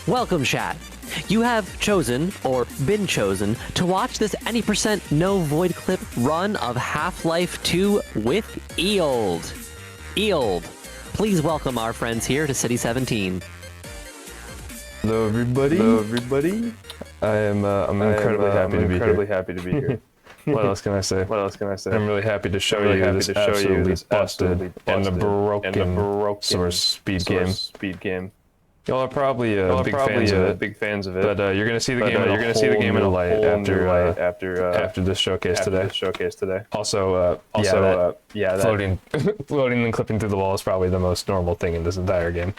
Welcome, chat. You have chosen, or been chosen, to watch this any percent no void clip run of Half-Life 2 with Eold. Eold, please welcome our friends here to City 17. Hello, everybody. Hello, everybody. I'm incredibly happy to be here. What else can I say? I'm really happy to show Really you happy this to show you absolutely this busted absolutely and the busted broken source speed game. Y'all are probably big fans of it. But you're gonna see the game. You're gonna see the game in a light after this showcase today. Also, floating and clipping through the wall is probably the most normal thing in this entire game.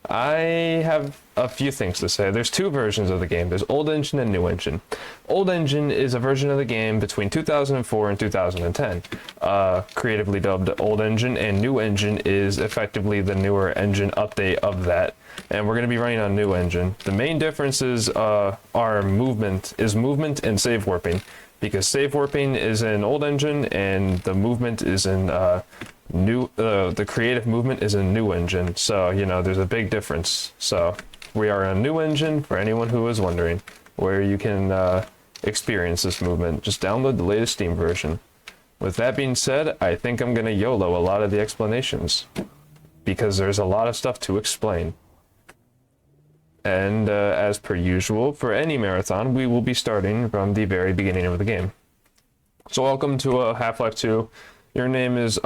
I have a few things to say. There's two versions of the game. There's Old Engine and New Engine. Old Engine is a version of the game between 2004 and 2010, creatively dubbed Old Engine, and New Engine is effectively the newer engine update of that. And we're going to be running on New Engine. The main differences are movement and save warping, because save warping is in Old Engine and the movement is in the creative movement is in New Engine. So, you know, there's a big difference. So we are on New Engine for anyone who is wondering, where you can experience this movement. Just download the latest Steam version. With that being said, I think I'm going to YOLO a lot of the explanations, because there's a lot of stuff to explain. And as per usual, for any marathon, we will be starting from the very beginning of the game. So welcome to Half-Life 2. Your name is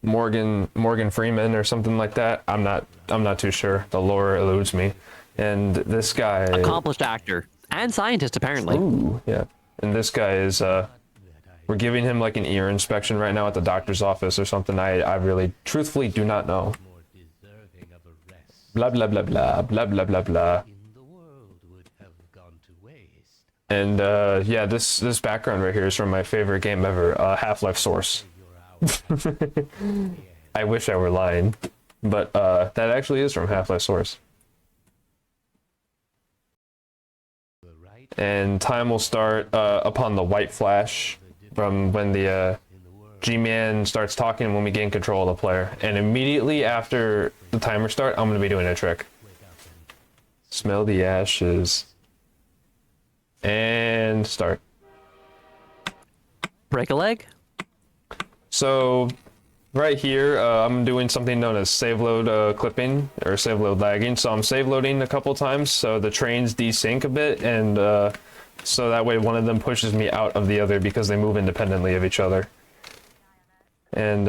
Morgan Freeman or something like that. I'm not too sure. The lore eludes me. And this guy, Accomplished actor and scientist, apparently. Ooh, yeah. And this guy is we're giving him like an ear inspection right now at the doctor's office or something. I really truthfully do not know. Blah blah blah blah blah blah blah blah. And yeah, this background right here is from my favorite game ever, Half-Life Source. I wish I were lying, but that actually is from Half-Life Source. And time will start upon the white flash from when the G-Man starts talking when we gain control of the player. And immediately after the timer start, I'm going to be doing a trick. Smell the ashes. And start. Break a leg? So right here, I'm doing something known as save load clipping or save load lagging. So I'm save loading a couple times so the trains desync a bit, and so that way one of them pushes me out of the other because they move independently of each other. And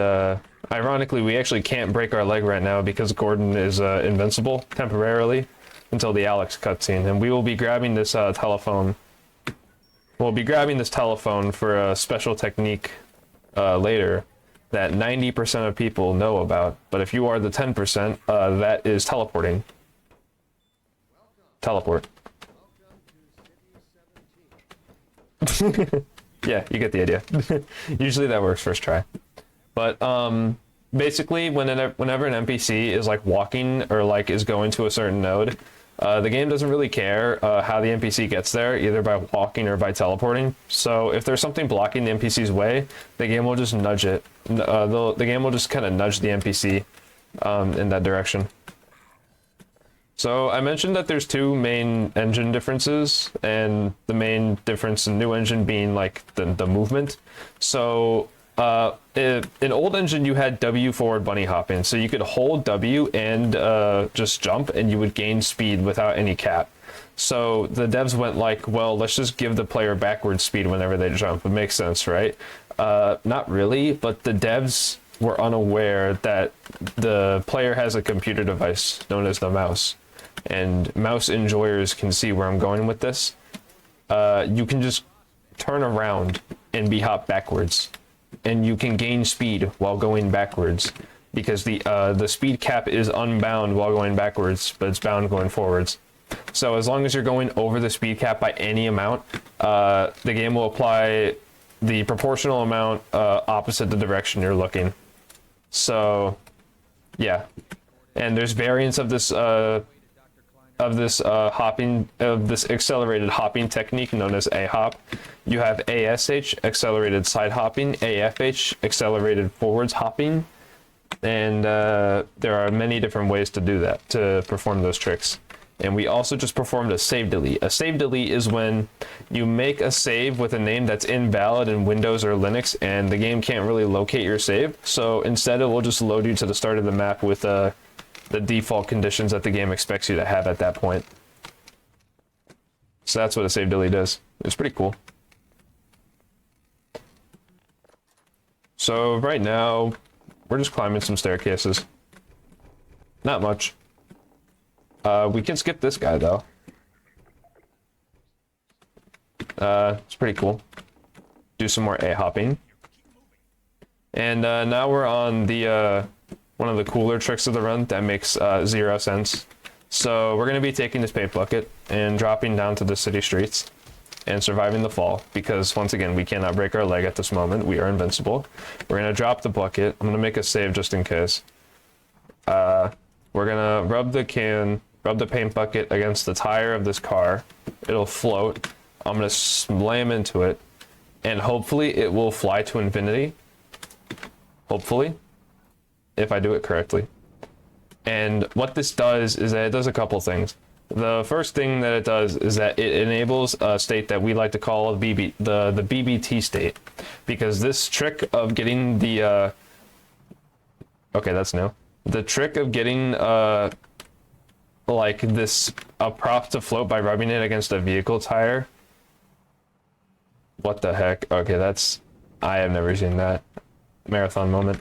ironically, we actually can't break our leg right now because Gordon is invincible temporarily until the Alex cutscene, and we will be grabbing this telephone. We'll be grabbing this telephone for a special technique later that 90% of people know about, but if you are the 10%, that is teleporting. Teleport. Yeah, you get the idea. Usually that works first try. But basically, whenever an NPC is like walking or like is going to a certain node, the game doesn't really care how the NPC gets there, either by walking or by teleporting. So if there's something blocking the NPC's way, the game will just nudge it. The game will just kind of nudge the NPC in that direction. So I mentioned that there's two main engine differences, and the main difference in New Engine being like the movement. So in Old Engine, you had W forward bunny hopping, so you could hold W and just jump, and you would gain speed without any cap. So the devs went like, well, let's just give the player backwards speed whenever they jump. It makes sense, right? Not really, but the devs were unaware that the player has a computer device known as the mouse, and mouse enjoyers can see where I'm going with this. You can just turn around and be hopped backwards, and you can gain speed while going backwards, because the speed cap is unbound while going backwards, but it's bound going forwards. So as long as you're going over the speed cap by any amount, the game will apply the proportional amount opposite the direction you're looking. So yeah, and there's variants of this accelerated hopping technique known as A-hop. You have ASH, accelerated side hopping, AFH, accelerated forwards hopping, And there are many different ways to do that, to perform those tricks. And we also just performed a save delete. A save delete is when you make a save with a name that's invalid in Windows or Linux, and the game can't really locate your save. So instead, it will just load you to the start of the map with the default conditions that the game expects you to have at that point. So that's what a save delete does. It's pretty cool. So right now, we're just climbing some staircases. Not much. We can skip this guy, though. It's pretty cool. Do some more A-hopping. And now we're on the one of the cooler tricks of the run that makes 0 sense. So we're going to be taking this paint bucket and dropping down to the city streets and surviving the fall, because once again, we cannot break our leg at this moment. We are invincible. We're going to drop the bucket. I'm going to make a save just in case. We're going to rub the paint bucket against the tire of this car. It'll float. I'm going to slam into it, and hopefully it will fly to infinity. Hopefully, if I do it correctly. And what this does is that it does a couple things. The first thing that it does is that it enables a state that we like to call the BBT state, because this trick of getting the okay, that's new. The trick of getting like a prop to float by rubbing it against a vehicle tire. What the heck? Okay, I have never seen that. Marathon moment.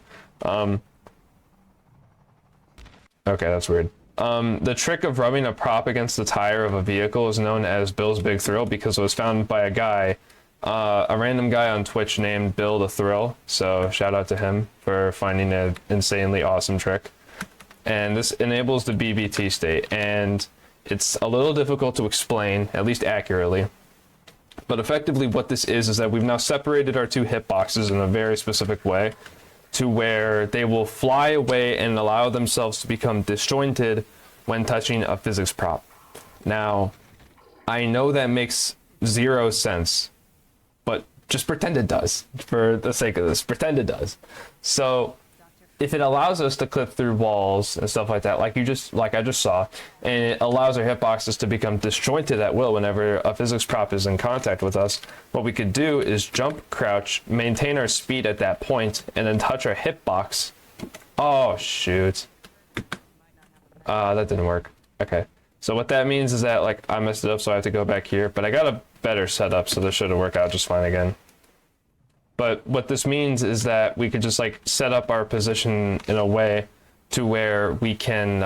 Okay, that's weird. The trick of rubbing a prop against the tire of a vehicle is known as Bill's Big Thrill, because it was found by a random guy on Twitch named Bill the Thrill. So shout out to him for finding an insanely awesome trick. And this enables the BBT state, and it's a little difficult to explain, at least accurately. But effectively what this is that we've now separated our two hitboxes in a very specific way, to where they will fly away and allow themselves to become disjointed when touching a physics prop. Now, I know that makes 0 sense, but just pretend it does, for the sake of this. Pretend it does. So, if it allows us to clip through walls and stuff like that, like I just saw, and it allows our hitboxes to become disjointed at will whenever a physics prop is in contact with us, what we could do is jump, crouch, maintain our speed at that point, and then touch our hitbox. Oh, shoot. That didn't work. Okay. So what that means is that, like, I messed it up, so I have to go back here, but I got a better setup, so this should have worked out just fine again. But what this means is that we could just like set up our position in a way to where we can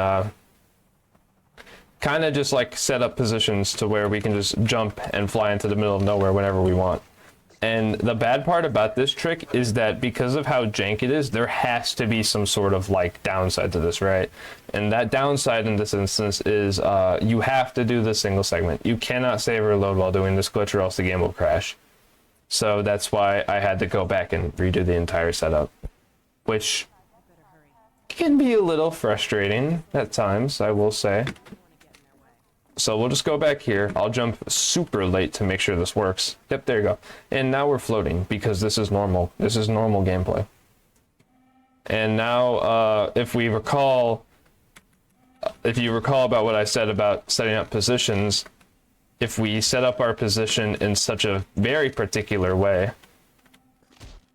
kind of just like set up positions to where we can just jump and fly into the middle of nowhere whenever we want. And the bad part about this trick is that because of how jank it is, there has to be some sort of like downside to this, right? And that downside in this instance is you have to do the single segment. You cannot save or load while doing this glitch, or else the game will crash. So that's why I had to go back and redo the entire setup, which can be a little frustrating at times, I will say. So we'll just go back here. I'll jump super late to make sure this works. Yep, there you go. And now we're floating, because this is normal. This is normal gameplay. And now, if you recall about what I said about setting up positions, if we set up our position in such a very particular way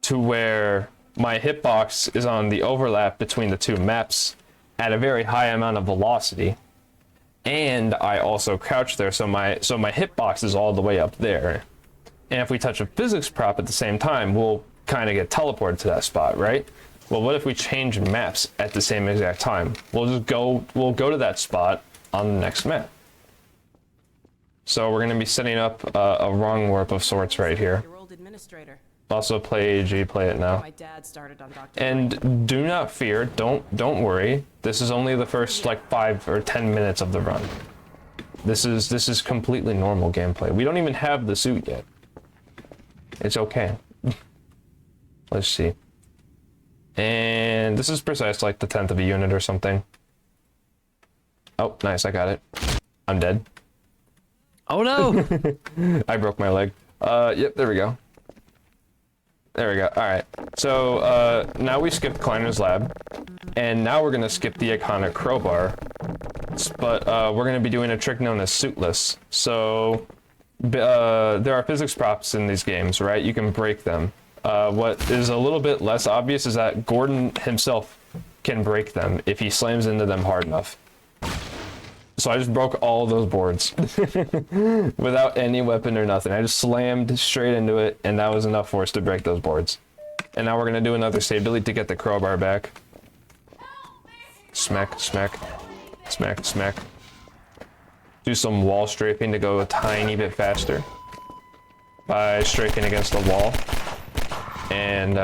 to where my hitbox is on the overlap between the two maps at a very high amount of velocity, and I also crouch there, so my hitbox is all the way up there. And if we touch a physics prop at the same time, we'll kind of get teleported to that spot, right? Well, what if we change maps at the same exact time? We'll go to that spot on the next map. So we're going to be setting up a wrong warp of sorts right here. Eold administrator. Also play AG, play it now. My dad started on Dr. And do not fear, don't worry. This is only the first like 5 or 10 minutes of the run. This is completely normal gameplay. We don't even have the suit yet. It's okay. Let's see. And this is precise like the 10th of a unit or something. Oh, nice, I got it. I'm dead. Oh no! I broke my leg. Yep, there we go. There we go. All right. So now we skipped Kleiner's lab, and now we're gonna skip the iconic crowbar. But we're gonna be doing a trick known as suitless. So there are physics props in these games, right? You can break them. What is a little bit less obvious is that Gordon himself can break them if he slams into them hard enough. So I just broke all those boards without any weapon or nothing. I just slammed straight into it, and that was enough force to break those boards. And now we're gonna do another save delete to get the crowbar back. Smack, smack, smack, smack. Do some wall strafing to go a tiny bit faster by strafing against the wall. And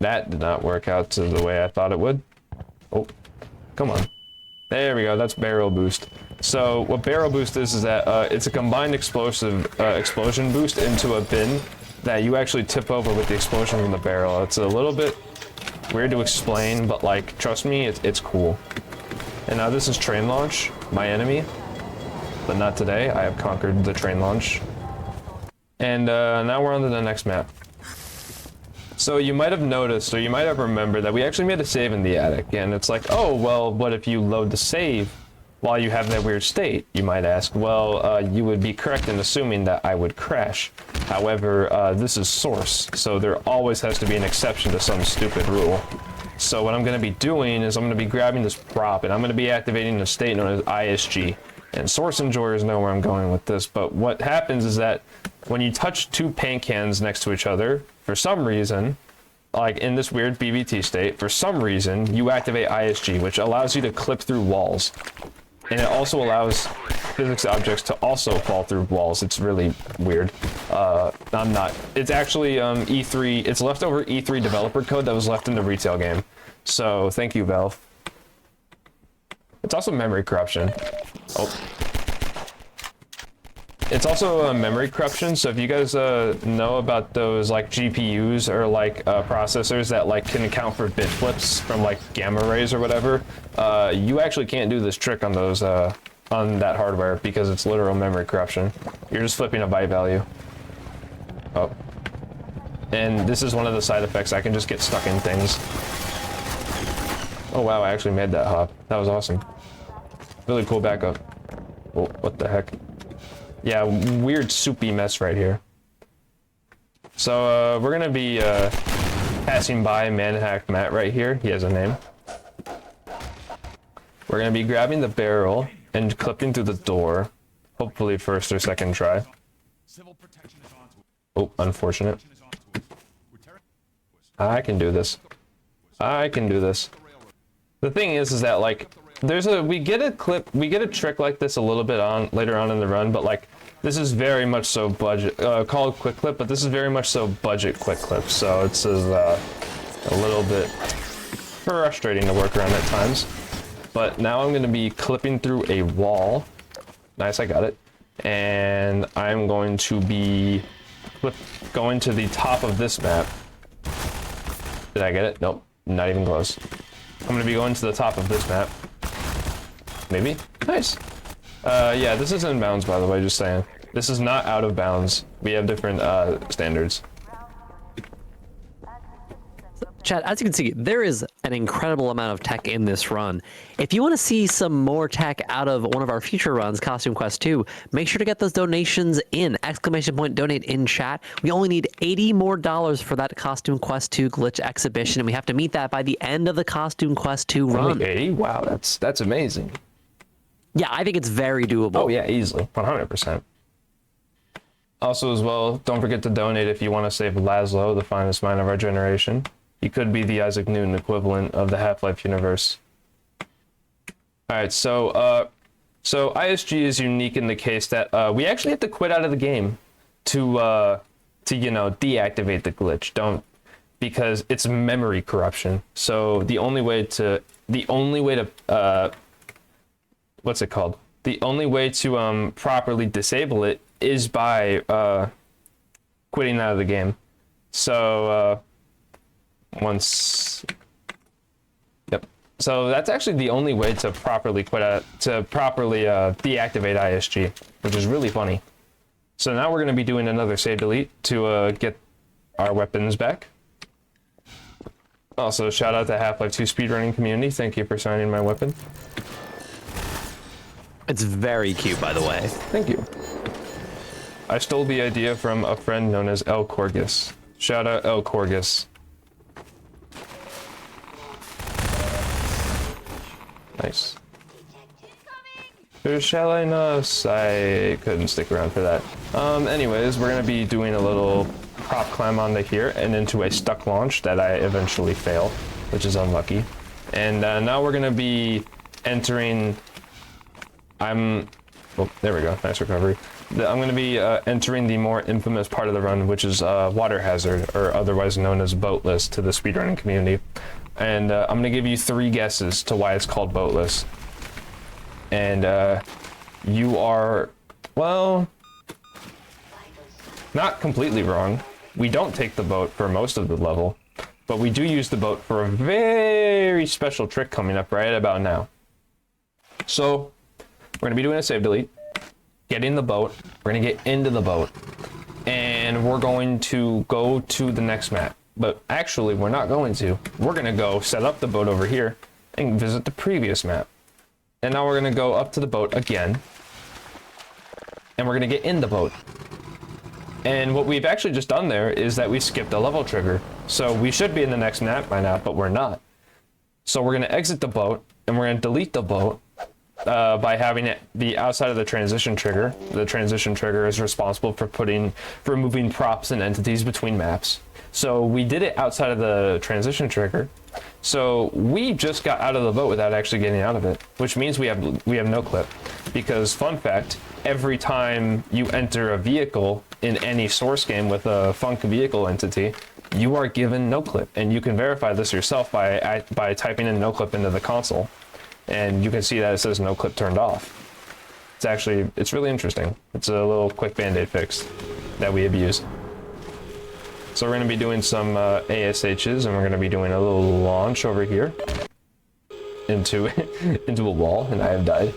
that did not work out to the way I thought it would. Oh. Come on. There we go. That's barrel boost. So what barrel boost is that it's a combined explosion boost into a bin that you actually tip over with the explosion from the barrel. It's a little bit weird to explain, but like, trust me, it's cool. And now this is train launch, my enemy, but not today. I have conquered the train launch. And now we're on to the next map. So you might have noticed, or you might have remembered, that we actually made a save in the attic, and it's like, oh, well, what if you load the save while you have that weird state? You might ask. Well, you would be correct in assuming that I would crash. However, this is Source, so there always has to be an exception to some stupid rule. So what I'm going to be doing is I'm going to be grabbing this prop, and I'm going to be activating a state known as ISG. And Source enjoyers know where I'm going with this, but what happens is that when you touch two paint cans next to each other, for some reason, like in this weird BBT state, for some reason, you activate ISG, which allows you to clip through walls. And it also allows physics objects to also fall through walls. It's really weird. It's actually E3, it's leftover E3 developer code that was left in the retail game. So thank you, Valve. It's also memory corruption. Oh. It's also memory corruption, so if you guys know about those like GPUs or like processors that like can account for bit flips from like gamma rays or whatever, you actually can't do this trick on those on that hardware because it's literal memory corruption. You're just flipping a byte value. Oh. And this is one of the side effects. I can just get stuck in things. Oh wow, I actually made that hop. That was awesome. Really cool backup. Oh, what the heck? Yeah, weird soupy mess right here. So we're gonna be passing by Manhack Matt right here. He has a name. We're gonna be grabbing the barrel and clipping through the door. Hopefully first or second try. Oh, unfortunate. I can do this. I can do this. The thing is that like we get a trick like this a little bit later on in the run, but like this is very much so budget called quick clip, but this is very much so budget quick clip, so it's a little bit frustrating to work around at times. But now I'm going to be clipping through a wall. Nice, I got it. And I'm going to be going to the top of this map. Did I get it? Nope, not even close. I'm going to be going to the top of this map. Maybe? Nice. Yeah, this is in bounds, by the way, just saying. This is not out of bounds. We have different standards. Chat, as you can see, there is an incredible amount of tech in this run. If you want to see some more tech out of one of our future runs, Costume Quest 2, make sure to get those donations in. ! Donate in chat. We only need $80 more for that Costume Quest 2 glitch exhibition, and we have to meet that by the end of the Costume Quest 2 run. Only 80? Wow, that's amazing. Yeah, I think it's very doable. Oh yeah, easily. 100%. Also as well, don't forget to donate if you want to save Laszlo, the finest mind of our generation. He could be the Isaac Newton equivalent of the Half-Life universe. Alright, so ISG is unique in the case that we actually have to quit out of the game to you know, deactivate the glitch. Because it's memory corruption. So the only way to what's it called? The only way to properly disable it is by quitting out of the game. So yep. So that's actually the only way to properly deactivate ISG, which is really funny. So now we're going to be doing another save delete to get our weapons back. Also, shout out to Half-Life 2 speedrunning community. Thank you for signing my weapon. It's very cute, by the way. Thank you. I stole the idea from a friend known as El Corgus. Shout out El Corgus. Nice. Shall I not? I couldn't stick around for that. Anyways, we're gonna be doing a little prop climb onto here and into a stuck launch that I eventually fail, which is unlucky. And now we're gonna be entering. Well, there we go. Nice recovery. I'm gonna be entering the more infamous part of the run, which is water hazard, or otherwise known as boatless to the speedrunning community. And I'm gonna give you 3 guesses to why it's called boatless. And you are, well, not completely wrong. We don't take the boat for most of the level, but we do use the boat for a very special trick coming up right about now. So we're gonna be doing a save delete, getting the boat, we're gonna get into the boat, and we're going to go to the next map. But actually, we're not going to. We're gonna go set up the boat over here and visit the previous map. And now we're gonna go up to the boat again, and we're gonna get in the boat. And what we've actually just done there is that we skipped a level trigger. So we should be in the next map by now, but we're not. So we're gonna exit the boat, and we're gonna delete the boat by having it be outside of the transition trigger. The transition trigger is responsible for moving props and entities between maps. So we did it outside of the transition trigger. So we just got out of the boat without actually getting out of it, which means we have no clip. Because fun fact, every time you enter a vehicle in any source game with a Funk vehicle entity, you are given no clip, and you can verify this yourself by typing in no clip into the console, and you can see that it says no clip turned off. It's really interesting. It's a little quick band-aid fix that we abuse. So we're going to be doing some ASHs, and we're going to be doing a little launch over here into into a wall, and I have died.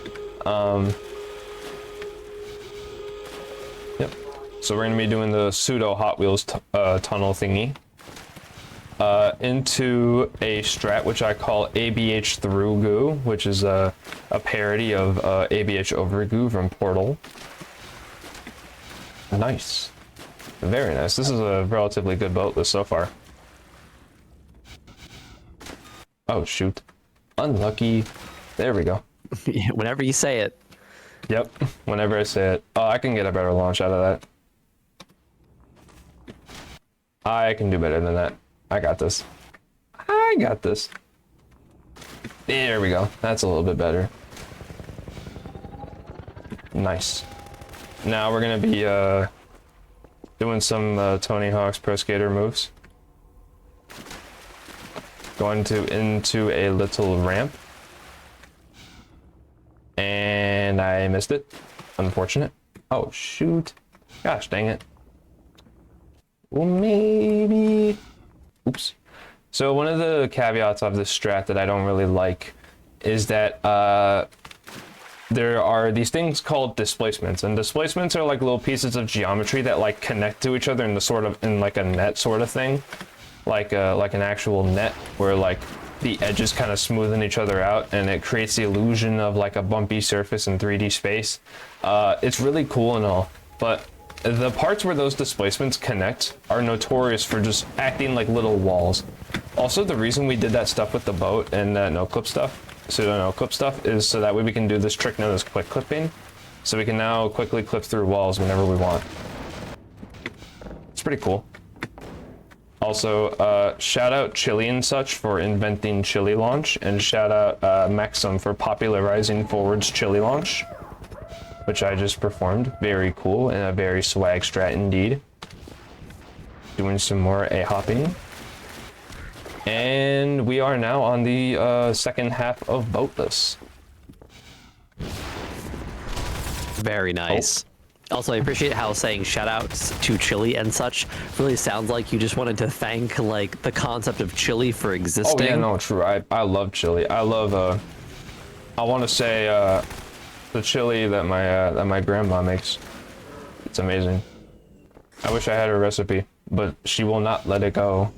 Yep. So we're going to be doing the pseudo Hot Wheels tunnel thingy into a strat which I call ABH Through Goo, which is a parody of ABH Over Goo from Portal. Nice. Very nice. This is a relatively good boat list so far. Oh, shoot. Unlucky. There we go. Whenever you say it. Yep. Whenever I say it. Oh, I can get a better launch out of that. I can do better than that. I got this. I got this. There we go. That's a little bit better. Nice. Now we're going to be doing some Tony Hawk's Pro Skater moves. Going into a little ramp. And I missed it. Unfortunate. Oh, shoot. Gosh, dang it. Well, maybe... Oops. So one of the caveats of this strat that I don't really like is that there are these things called displacements, and displacements are like little pieces of geometry that like connect to each other in like a net sort of thing, like an actual net where like the edges kind of smoothen each other out, and it creates the illusion of like a bumpy surface in 3D space. It's really cool and all, but the parts where those displacements connect are notorious for just acting like little walls. Also, the reason we did that stuff with the boat and no-clip stuff, pseudo no-clip stuff, is so that way we can do this trick known as quick clipping. So we can now quickly clip through walls whenever we want. It's pretty cool. Also, shout out Chili and Such for inventing Chili Launch, and shout out Maxim for popularizing Forward's Chili Launch, which I just performed. Very cool and a very swag strat indeed. Doing some more A-hopping. And we are now on the second half of Boatless. Very nice. Also, I appreciate how saying shoutouts to Chili and Such really sounds like you just wanted to thank like the concept of Chili for existing. Oh yeah, no, true. I love chili. I love I want to say the chili that my grandma makes. It's amazing. I wish I had her recipe, but she will not let it go.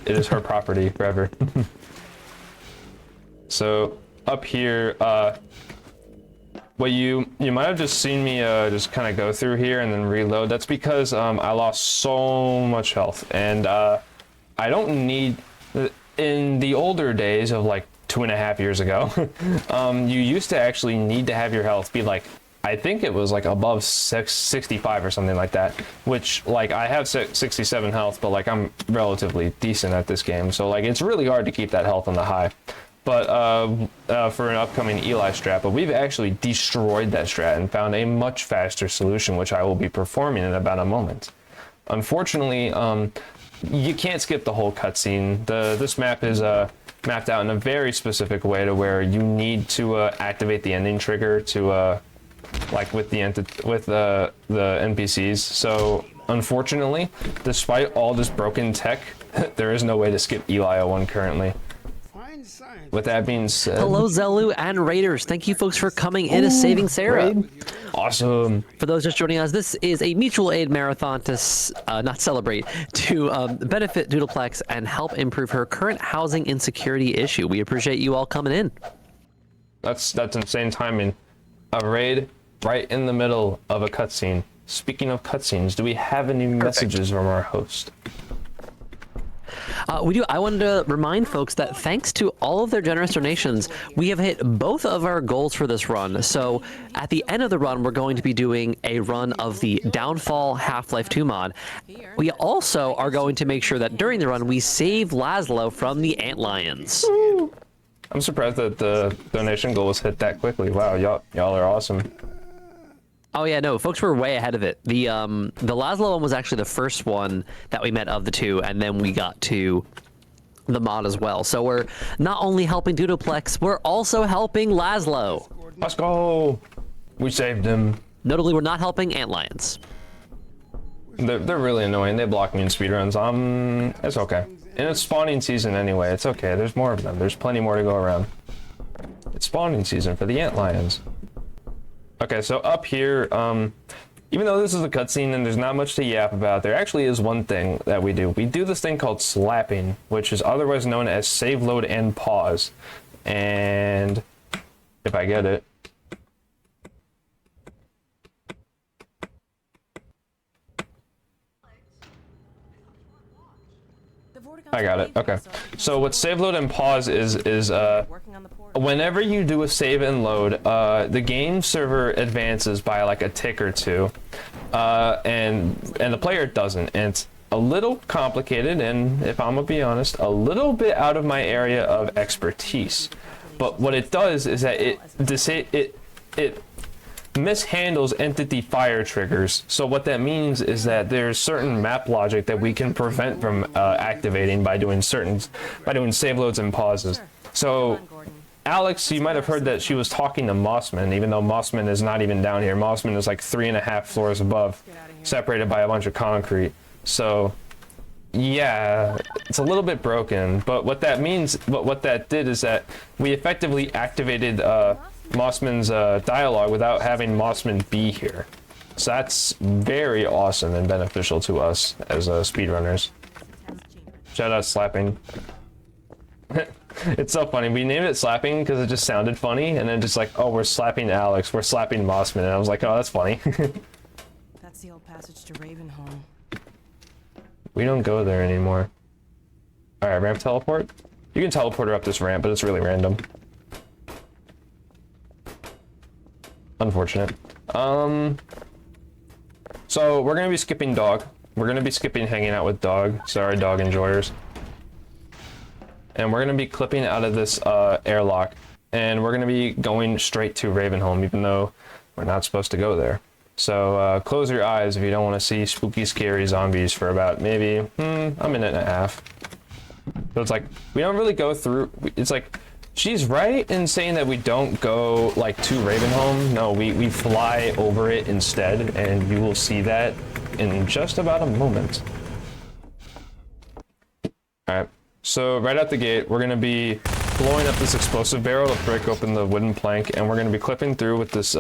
It is her property forever. So up here, what you might have just seen me just kind of go through here and then reload. That's because I lost so much health, and I don't need. In the older days of like 2.5 years ago, you used to actually need to have your health be like, I think it was like above 65 or something like that, which like I have 67 health, but like I'm relatively decent at this game. So like it's really hard to keep that health on the high. But for an upcoming Eli strat, but we've actually destroyed that strat and found a much faster solution, which I will be performing in about a moment. Unfortunately, you can't skip the whole cutscene. This map is mapped out in a very specific way to where you need to activate the ending trigger to like with the NPCs. So unfortunately, despite all this broken tech, there is no way to skip Eli 01 currently. With that being said, Hello, Zelu and Raiders. Thank you, folks, for coming in and saving Sarah. awesome. For those just joining us, this is a mutual aid marathon to not celebrate, to benefit Doodleplex and help improve her current housing insecurity issue. We appreciate you all coming in. That's insane timing. A raid right in the middle of a cutscene. Speaking of cutscenes, do we have any messages from our host? We do. I wanted to remind folks that thanks to all of their generous donations, we have hit both of our goals for this run. So at the end of the run, we're going to be doing a run of the Downfall Half-Life 2 mod. We also are going to make sure that during the run, we save Laszlo from the Antlions. I'm surprised that the donation goal was hit that quickly. Wow, y'all are awesome. Oh yeah, no, folks were way ahead of it. The Laszlo one was actually the first one that we met of the two, and then we got to the mod as well. So we're not only helping Doodleplex, we're also helping Laszlo. Let's go. We saved him. Notably, we're not helping Antlions. They're really annoying. They block me in speedruns. It's okay. And it's spawning season anyway. It's okay. There's more of them. There's plenty more to go around. It's spawning season for the Antlions. Okay, so up here, even though this is a cutscene and there's not much to yap about, there actually is one thing that we do. We do this thing called slapping, which is otherwise known as save, load, and pause. And if I get it. I got it. Okay. So what save, load, and pause is whenever you do a save and load, the game server advances by like a tick or two, and the player doesn't. And it's a little complicated, and if I'm gonna be honest, a little bit out of my area of expertise. But what it does is that it mishandles entity fire triggers. So what that means is that there's certain map logic that we can prevent from activating by doing save loads and pauses. So Alex, you might have heard that she was talking to Mossman, even though Mossman is not even down here. Mossman is like 3.5 floors above, separated by a bunch of concrete. So yeah, it's a little bit broken, but what that means, what that did is that we effectively activated Mossman's dialogue without having Mossman be here. So that's very awesome and beneficial to us as speedrunners. Shout out slapping. It's so funny. We named it slapping because it just sounded funny, and then just like, oh, we're slapping Alex, we're slapping Mossman, and I was like, oh, that's funny. That's the old passage to Ravenholm. We don't go there anymore. All right, ramp teleport. You can teleport her up this ramp, but it's really random. Unfortunate. So we're gonna be skipping Dog. We're gonna be skipping hanging out with Dog. Sorry, dog enjoyers. And we're gonna be clipping out of this airlock, and we're gonna be going straight to Ravenholm, even though we're not supposed to go there. So close your eyes if you don't want to see spooky, scary zombies for about maybe a minute and a half. So it's like we don't really go through. It's like she's right in saying that we don't go like to Ravenholm. No, we fly over it instead, and you will see that in just about a moment. All right. So right out the gate, we're gonna be blowing up this explosive barrel to break open the wooden plank, and we're gonna be clipping through with this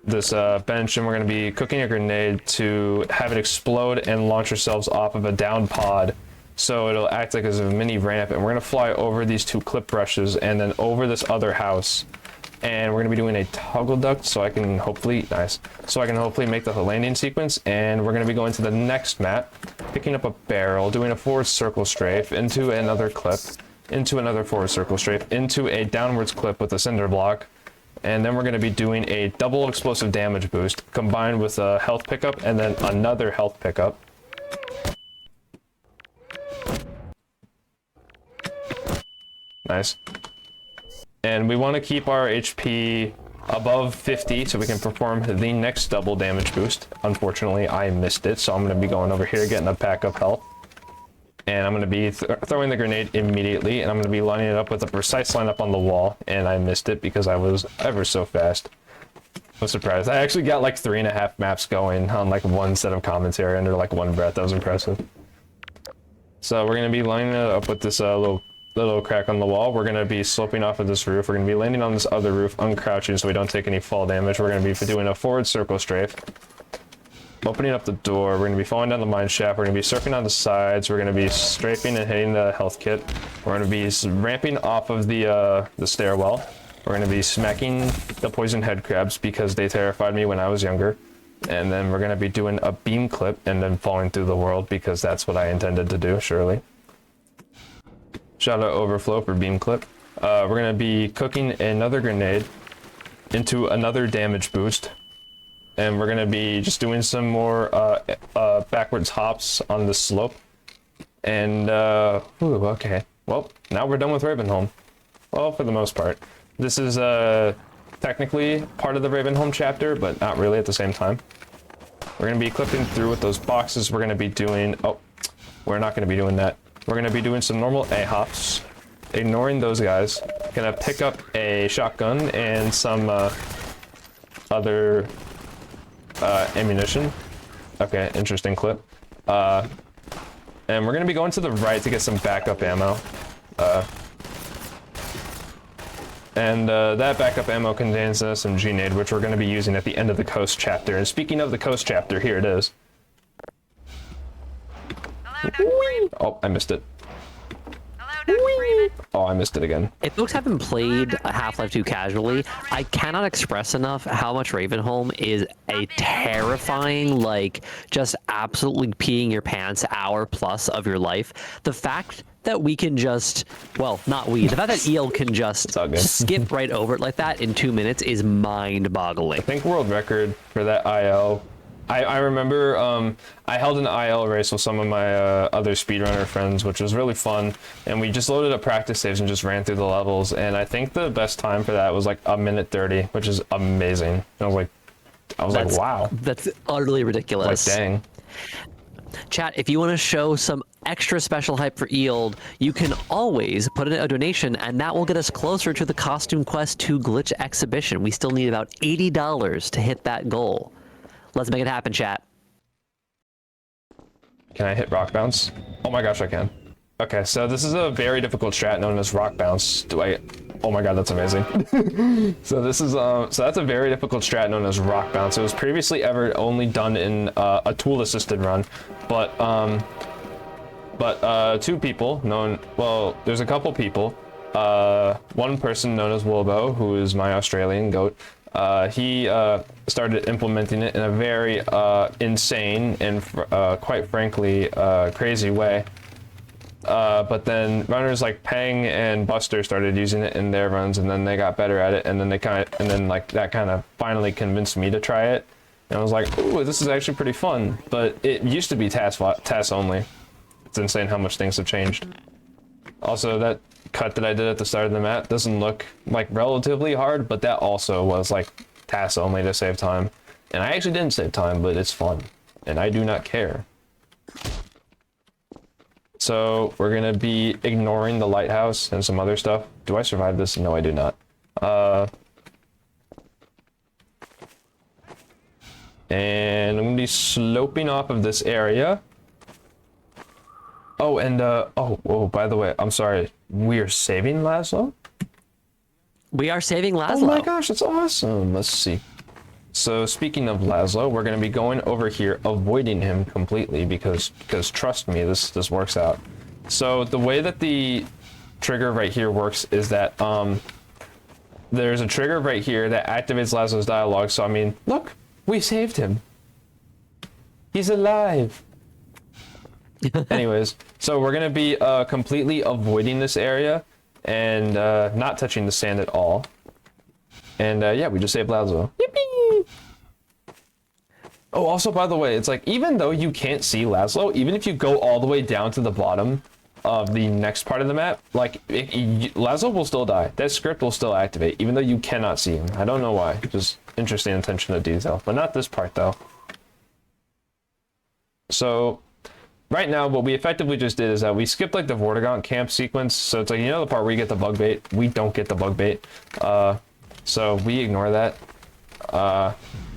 this bench, and we're going to be cooking a grenade to have it explode and launch ourselves off of a down pod. So it'll act like as a mini ramp, and we're going to fly over these 2 clip brushes and then over this other house. And we're going to be doing a toggle duct so I can hopefully, make the landing sequence. And we're going to be going to the next map, picking up a barrel, doing a forward circle strafe into another clip, into another forward circle strafe, into a downwards clip with a cinder block. And then we're going to be doing a double explosive damage boost combined with a health pickup and then another health pickup. Nice. And we want to keep our HP above 50 so we can perform the next double damage boost. Unfortunately, I missed it, so I'm going to be going over here, getting a pack of health. And I'm going to be throwing the grenade immediately, and I'm going to be lining it up with a precise lineup on the wall, and I missed it because I was ever so fast. I'm surprised. I actually got like 3.5 maps going on like one set of commentary under like one breath. That was impressive. So we're going to be lining it up with this little crack on the wall. We're going to be sloping off of this roof. We're going to be landing on this other roof, uncrouching so we don't take any fall damage. We're going to be doing a forward circle strafe. Opening up the door. We're going to be falling down the mine shaft. We're going to be surfing on the sides. We're going to be strafing and hitting the health kit. We're going to be ramping off of the stairwell. We're going to be smacking the poison head crabs because they terrified me when I was younger. And then we're going to be doing a beam clip and then falling through the world because that's what I intended to do, surely. Shout out Overflow for beam clip. We're going to be cooking another grenade into another damage boost. And we're going to be just doing some more backwards hops on the slope. And, okay. Well, now we're done with Ravenholm. Well, for the most part. This is technically part of the Ravenholm chapter, but not really at the same time. We're going to be clipping through with those boxes. We're going to be doing... Oh, we're not going to be doing that. We're going to be doing some normal A-hops, ignoring those guys. Going to pick up a shotgun and some other ammunition. Okay, interesting clip. And we're going to be going to the right to get some backup ammo. That backup ammo contains some Grenade, which we're going to be using at the end of the Coast chapter. And speaking of the Coast chapter, here it is. Oh, I missed it. Oh, I missed it again. If folks haven't played Half-Life 2 casually, I cannot express enough how much Ravenholm is a terrifying, like, just absolutely peeing your pants hour plus of your life. The fact that we can just, well, not we, the fact that Eold can just skip right over it like that in 2 minutes is mind-boggling. I think world record for that IL. I remember I held an IL race with some of my other speedrunner friends, which was really fun, and we just loaded up practice saves and just ran through the levels, and I think the best time for that was like 1:30, which is amazing. And I was like, wow. That's utterly ridiculous. Like, dang. Chat, if you want to show some extra special hype for Eold, you can always put in a donation, and that will get us closer to the Costume Quest 2 glitch exhibition. We still need about $80 to hit that goal. Let's make it happen, chat. Can I hit rock bounce? Oh my gosh, I can. Okay, so this is a very difficult strat known as rock bounce. Oh my god, that's amazing. So this is so that's a very difficult strat known as rock bounce. It was previously ever only done in a tool assisted run, but two people there's a couple people. One person known as Wilbo, who is my Australian goat. He started implementing it in a very insane and quite frankly crazy way. But then runners like Peng and Buster started using it in their runs, and then they got better at it, and then that kind of finally convinced me to try it. And I was like, ooh, this is actually pretty fun. But it used to be task only. It's insane how much things have changed. Also, that cut that I did at the start of the map doesn't look like relatively hard, but that also was like task only to save time. And I actually didn't save time, but it's fun, and I do not care. So we're gonna be ignoring the lighthouse and some other stuff. Do I survive this? No, I do not. And I'm gonna be sloping off of this area. Oh, and by the way, I'm sorry. We are saving Laszlo? We are saving Laszlo. Oh my gosh, that's awesome. Let's see. So speaking of Laszlo, we're going to be going over here, avoiding him completely because trust me, this works out. So the way that the trigger right here works is that there's a trigger right here that activates Laszlo's dialogue. So I mean, look, we saved him. He's alive. Anyways, so we're gonna be completely avoiding this area and not touching the sand at all. And yeah, we just saved Laszlo. Yippee! Oh, also, by the way, it's like, even though you can't see Laszlo, even if you go all the way down to the bottom of the next part of the map, like, Laszlo will still die. That script will still activate, even though you cannot see him. I don't know why. Just interesting attention to detail. But not this part, though. So, right now, what we effectively just did is that we skipped, like, the Vortigaunt camp sequence. So it's like, you know the part where you get the bug bait? We don't get the bug bait. So we ignore that.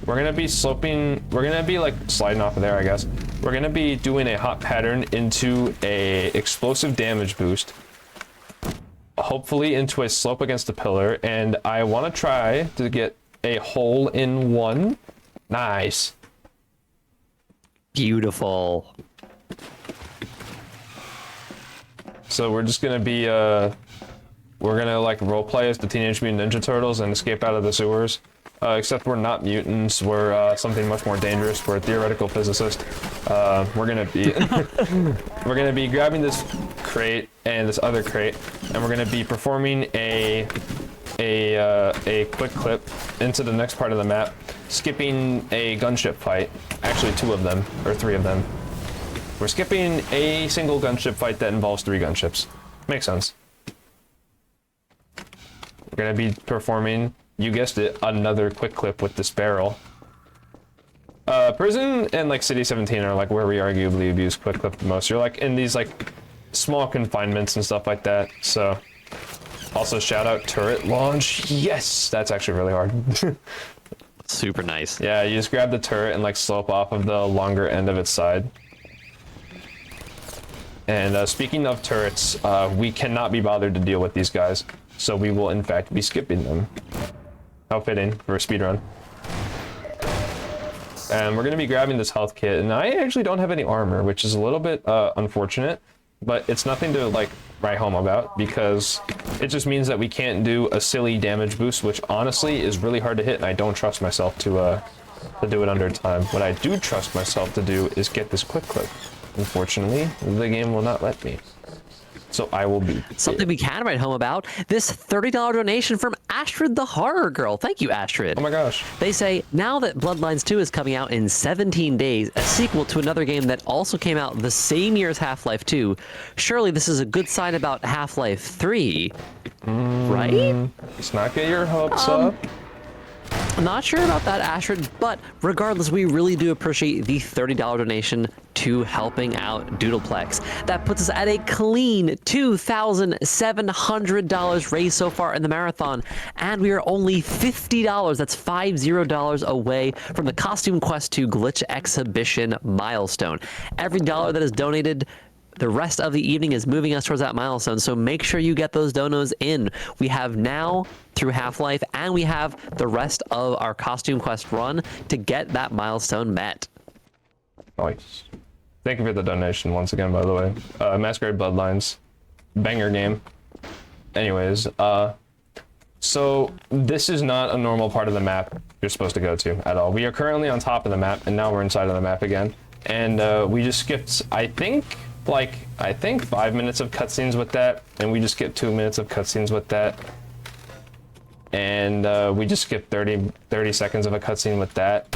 We're gonna be sloping, we're gonna be like sliding off of there, I guess. We're gonna be doing a hot pattern into a explosive damage boost, hopefully into a slope against the pillar, and I want to try to get a hole in one. Nice. Beautiful. So we're just gonna be we're gonna like roleplay as the Teenage Mutant Ninja Turtles and escape out of the sewers. Except we're not mutants. We're something much more dangerous. We're a theoretical physicist. We're gonna be we're gonna be grabbing this crate and this other crate, and we're gonna be performing a quick clip into the next part of the map, skipping a gunship fight. Actually, 2 of them or 3 of them. We're skipping a single gunship fight that involves 3 gunships. Makes sense. We're gonna be performing, you guessed it, another quick clip with this barrel. Prison and like City 17 are like where we arguably abuse quick clip the most. You're like in these like small confinements and stuff like that. So also shout out turret launch. Yes, that's actually really hard. Super nice. Yeah, you just grab the turret and like slope off of the longer end of its side. And speaking of turrets, we cannot be bothered to deal with these guys. So we will in fact be skipping them. How fitting for a speedrun. And we're going to be grabbing this health kit, and I actually don't have any armor, which is a little bit unfortunate, but it's nothing to like write home about, because it just means that we can't do a silly damage boost, which honestly is really hard to hit, and I don't trust myself to do it under time. What I do trust myself to do is get this quick clip. Unfortunately, the game will not let me. So I will be Something we can write home about, this $30 donation from Astrid the Horror Girl. Thank you, Astrid. Oh my gosh. They say, now that Bloodlines 2 is coming out in 17 days, a sequel to another game that also came out the same year as Half-Life 2, surely this is a good sign about Half-Life 3, right? Let's not get your hopes up. I'm not sure about that, Astrid, but regardless, we really do appreciate the $30 donation to helping out Doodleplex. That puts us at a clean $2,700 raised so far in the marathon, and we are only $50, that's $50 away from the Costume Quest 2 Glitch Exhibition milestone. Every dollar that is donated, the rest of the evening is moving us towards that milestone, so make sure you get those donos in. We have now through Half-Life, and we have the rest of our Costume Quest run to get that milestone met. Nice. Thank you for the donation once again, by the way. Masquerade Bloodlines, banger game. Anyways, so this is not a normal part of the map you're supposed to go to at all. We are currently on top of the map, and now we're inside of the map again. And we just skipped, I think 5 minutes of cutscenes with that, and we just skipped 2 minutes of cutscenes with that. And we just skipped 30 seconds of a cutscene with that.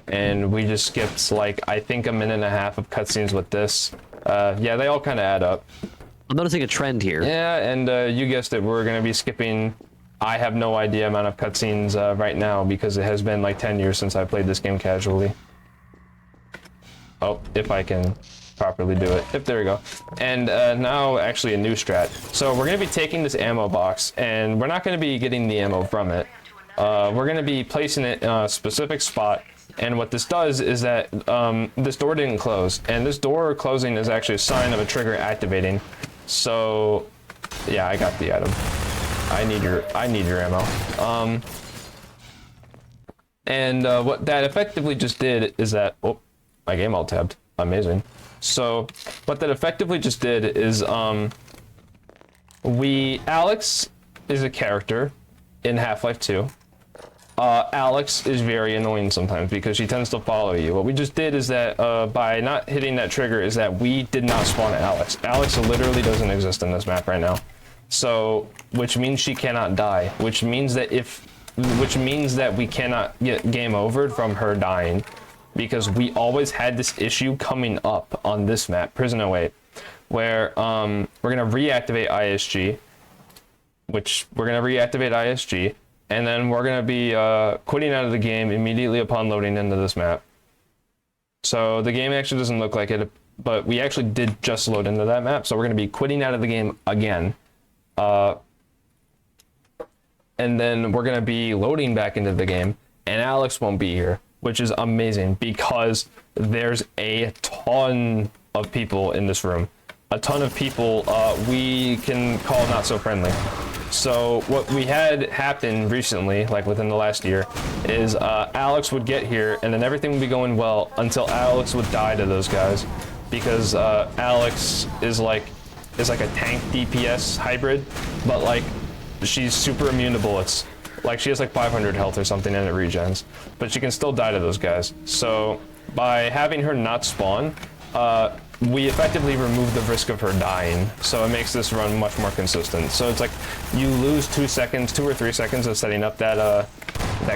And we just skipped like, I think 1.5 minutes of cutscenes with this. Yeah, they all kind of add up. I'm noticing a trend here. Yeah, and you guessed it, we're going to be skipping, I have no idea amount of cutscenes right now, because it has been like 10 years since I played this game casually. Oh, if I can properly do it. There we go. And now actually a new strat. So we're going to be taking this ammo box, and we're not going to be getting the ammo from it. We're going to be placing it in a specific spot, and what this does is that this door didn't close, and this door closing is actually a sign of a trigger activating. So yeah, I got the item. I need your ammo. And what that effectively just did is that, oh, my game all tabbed. Amazing. So what that effectively just did is Alex is a character in Half-Life 2. Alex is very annoying sometimes because she tends to follow you. What we just did is that by not hitting that trigger is that we did not spawn Alex. Alex literally doesn't exist in this map right now. So, which means she cannot die, which means that we cannot get game overed from her dying, because we always had this issue coming up on this map, Prison 08, where we're gonna reactivate ISG, and then we're gonna be quitting out of the game immediately upon loading into this map. So the game actually doesn't look like it, but we actually did just load into that map, so we're gonna be quitting out of the game again. And then we're gonna be loading back into the game, and Alex won't be here, which is amazing because there's a ton of people in this room. A ton of people we can call not so friendly. So what we had happen recently, like within the last year, is Alex would get here and then everything would be going well until Alex would die to those guys, because Alex is like a tank DPS hybrid, but like she's super immune to bullets. Like she has like 500 health or something and it regens, but she can still die to those guys. So by having her not spawn, we effectively remove the risk of her dying. So it makes this run much more consistent. So it's like you lose 2 or 3 seconds of setting up that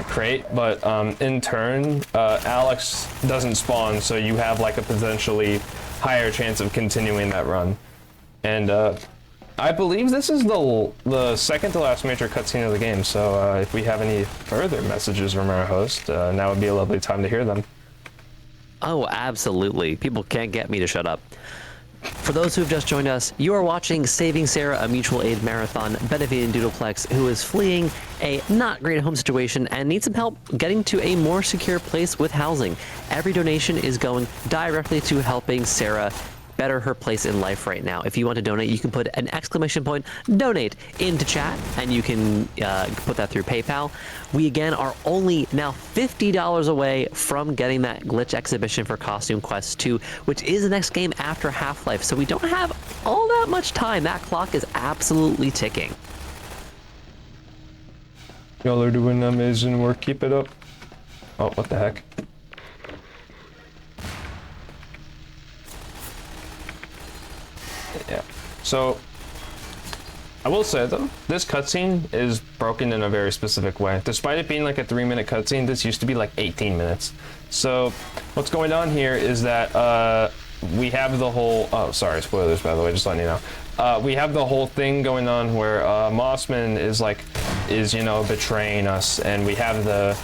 crate, but in turn, Alex doesn't spawn, so you have like a potentially higher chance of continuing that run. And I believe this is the second to last major cutscene of the game, so if we have any further messages from our host, now would be a lovely time to hear them. Oh, absolutely. People can't get me to shut up. For those who have just joined us, you are watching Saving Sarah, a mutual aid marathon benefiting Doodleplex, who is fleeing a not great home situation and needs some help getting to a more secure place with housing. Every donation is going directly to helping Sarah better her place in life right now. If you want to donate, you can put an exclamation point donate into chat, and you can put that through PayPal. We again are only now $50 away from getting that glitch exhibition for Costume Quest 2, which is the next game after Half-Life, so we don't have all that much time. That clock is absolutely ticking. Y'all are doing amazing work, keep it up. Oh, what the heck? Yeah, so I will say though, this cutscene is broken in a very specific way. Despite it being like a 3-minute cutscene, this used to be like 18 minutes. So what's going on here is that we have the whole, oh sorry, spoilers by the way, just letting you know. We have the whole thing going on where Mossman is you know, betraying us, and we have the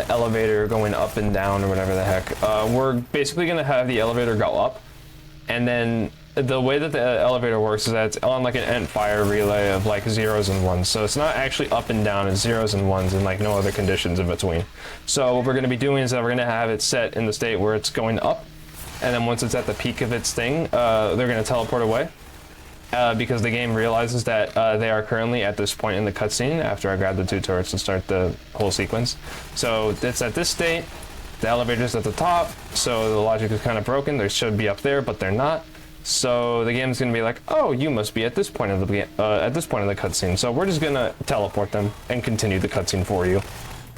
elevator going up and down or whatever the heck. We're basically gonna have the elevator go up, and then the way that the elevator works is that it's on like an end fire relay of like 0s and 1s. So it's not actually up and down, it's 0s and 1s and like no other conditions in between. So what we're going to be doing is that we're going to have it set in the state where it's going up, and then once it's at the peak of its thing, they're going to teleport away. Because the game realizes that they are currently at this point in the cutscene after I grab the 2 turrets to start the whole sequence. So it's at this state, the elevator's at the top, so the logic is kind of broken. They should be up there, but they're not. So the game's gonna be like, oh, you must be at this point of the cutscene. So we're just gonna teleport them and continue the cutscene for you.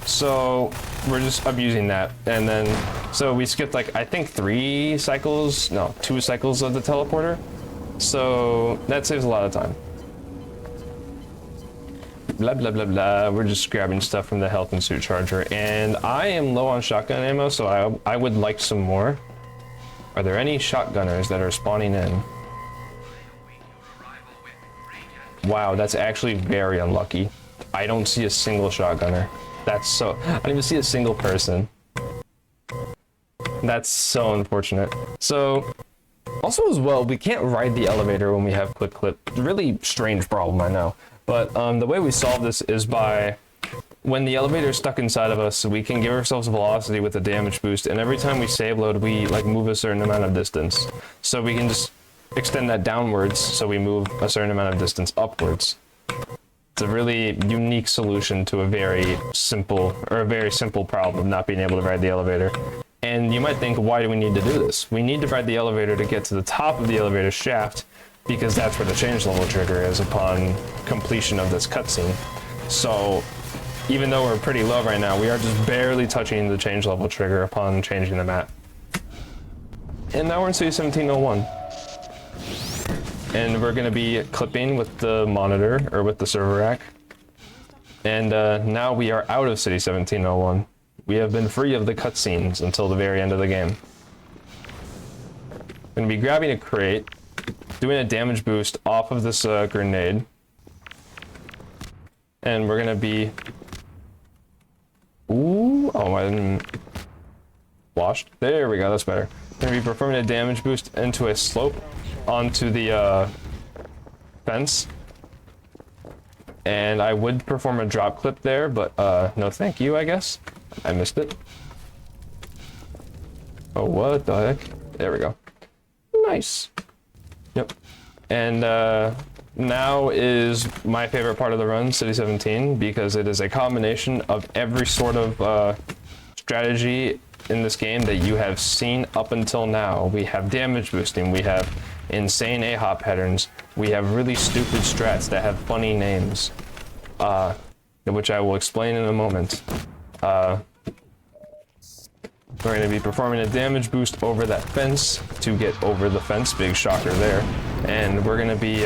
So we're just abusing that, and then so we skipped like I think 2 cycles of the teleporter. So that saves a lot of time. Blah blah blah blah. We're just grabbing stuff from the health and suit charger, and I am low on shotgun ammo, so I would like some more. Are there any shotgunners that are spawning in? Wow, that's actually very unlucky. I don't see a single shotgunner. I don't even see a single person. That's so unfortunate. So, also as well, we can't ride the elevator when we have quick clip. Really strange problem, I know. But the way we solve this is by, when the elevator is stuck inside of us, we can give ourselves velocity with a damage boost, and every time we save load, we like move a certain amount of distance. So we can just extend that downwards, so we move a certain amount of distance upwards. It's a really unique solution to a very simple problem, not being able to ride the elevator. And you might think, why do we need to do this? We need to ride the elevator to get to the top of the elevator shaft, because that's where the change level trigger is upon completion of this cutscene. So even though we're pretty low right now, we are just barely touching the change level trigger upon changing the map. And now we're in City 1701. And we're gonna be clipping with the monitor, or with the server rack. And now we are out of City 1701. We have been free of the cutscenes until the very end of the game. Gonna be grabbing a crate, doing a damage boost off of this grenade. And we're gonna be... Ooh, oh, I didn't... Washed. There we go, that's better. Gonna be performing a damage boost into a slope onto the fence. And I would perform a drop clip there, but no thank you, I guess. I missed it. Oh, what the heck? There we go. Nice. Yep. And now is my favorite part of the run, City 17, because it is a combination of every sort of strategy in this game that you have seen up until now. We have damage boosting, we have insane A-hop patterns, we have really stupid strats that have funny names, which I will explain in a moment. We're going to be performing a damage boost over that fence to get over the fence, big shocker there, and we're going to be